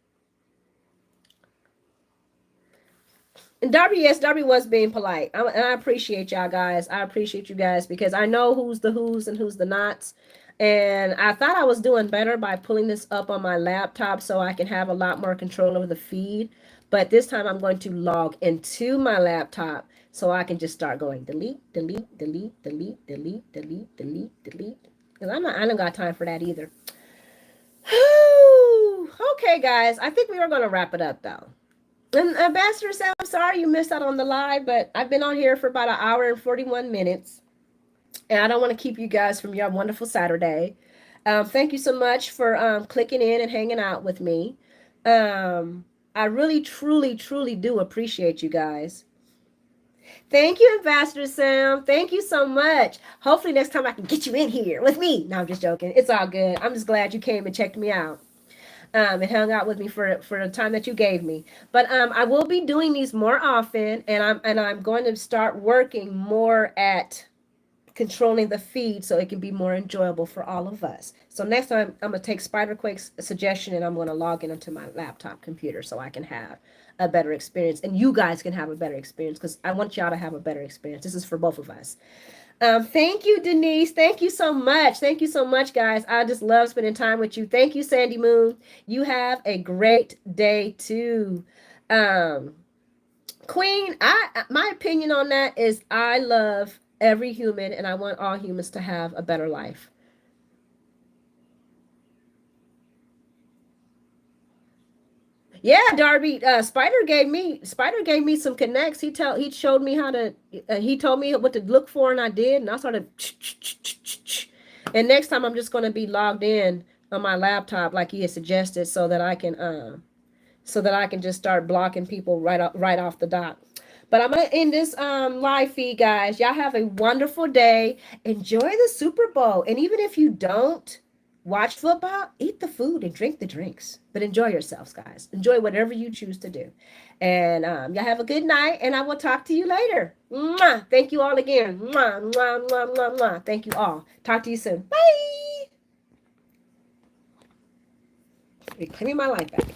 And Darby, yes, Darby was being polite. And I appreciate y'all guys. I appreciate you guys because I know who's the who's and who's the nots. And I thought I was doing better by pulling this up on my laptop so I can have a lot more control over the feed. But this time I'm going to log into my laptop so I can just start going delete, delete, delete, delete, delete, delete, delete, delete. Because I don't got time for that either. Okay, guys. I think we are going to wrap it up though. And Ambassador Sam, I'm sorry you missed out on the live, but I've been on here for about an hour and 41 minutes. And I don't want to keep you guys from your wonderful Saturday. Thank you so much for clicking in and hanging out with me. I really, truly, truly do appreciate you guys. Thank you, Ambassador Sam. Thank you so much. Hopefully next time I can get you in here with me. No, I'm just joking. It's all good. I'm just glad you came and checked me out. And hung out with me for the time that you gave me. But I will be doing these more often, and I'm going to start working more at controlling the feed so it can be more enjoyable for all of us. So next time I'm gonna take Spiderquake's suggestion and I'm gonna log in onto my laptop computer so I can have a better experience and you guys can have a better experience because I want y'all to have a better experience. This is for both of us. Thank you, Denise. Thank you so much. Thank you so much, guys. I just love spending time with you. Thank you, Sandy Moon. You have a great day too. Um, Queen, my opinion on that is I love every human and I want all humans to have a better life. Yeah, Darby. Spider gave me some connects. He showed me how to. He told me what to look for, and I did. And I started. And next time, I'm just going to be logged in on my laptop, like he had suggested, so that I can just start blocking people right off the dot. But I'm gonna end this live feed, guys. Y'all have a wonderful day. Enjoy the Super Bowl, and even if you don't watch football, eat the food and drink the drinks. But enjoy yourselves, guys. Enjoy whatever you choose to do. And y'all have a good night, and I will talk to you later. Mwah! Thank you all again. Mwah, mwah, mwah, mwah, mwah. Thank you all. Talk to you soon. Bye. Reclaiming my life back.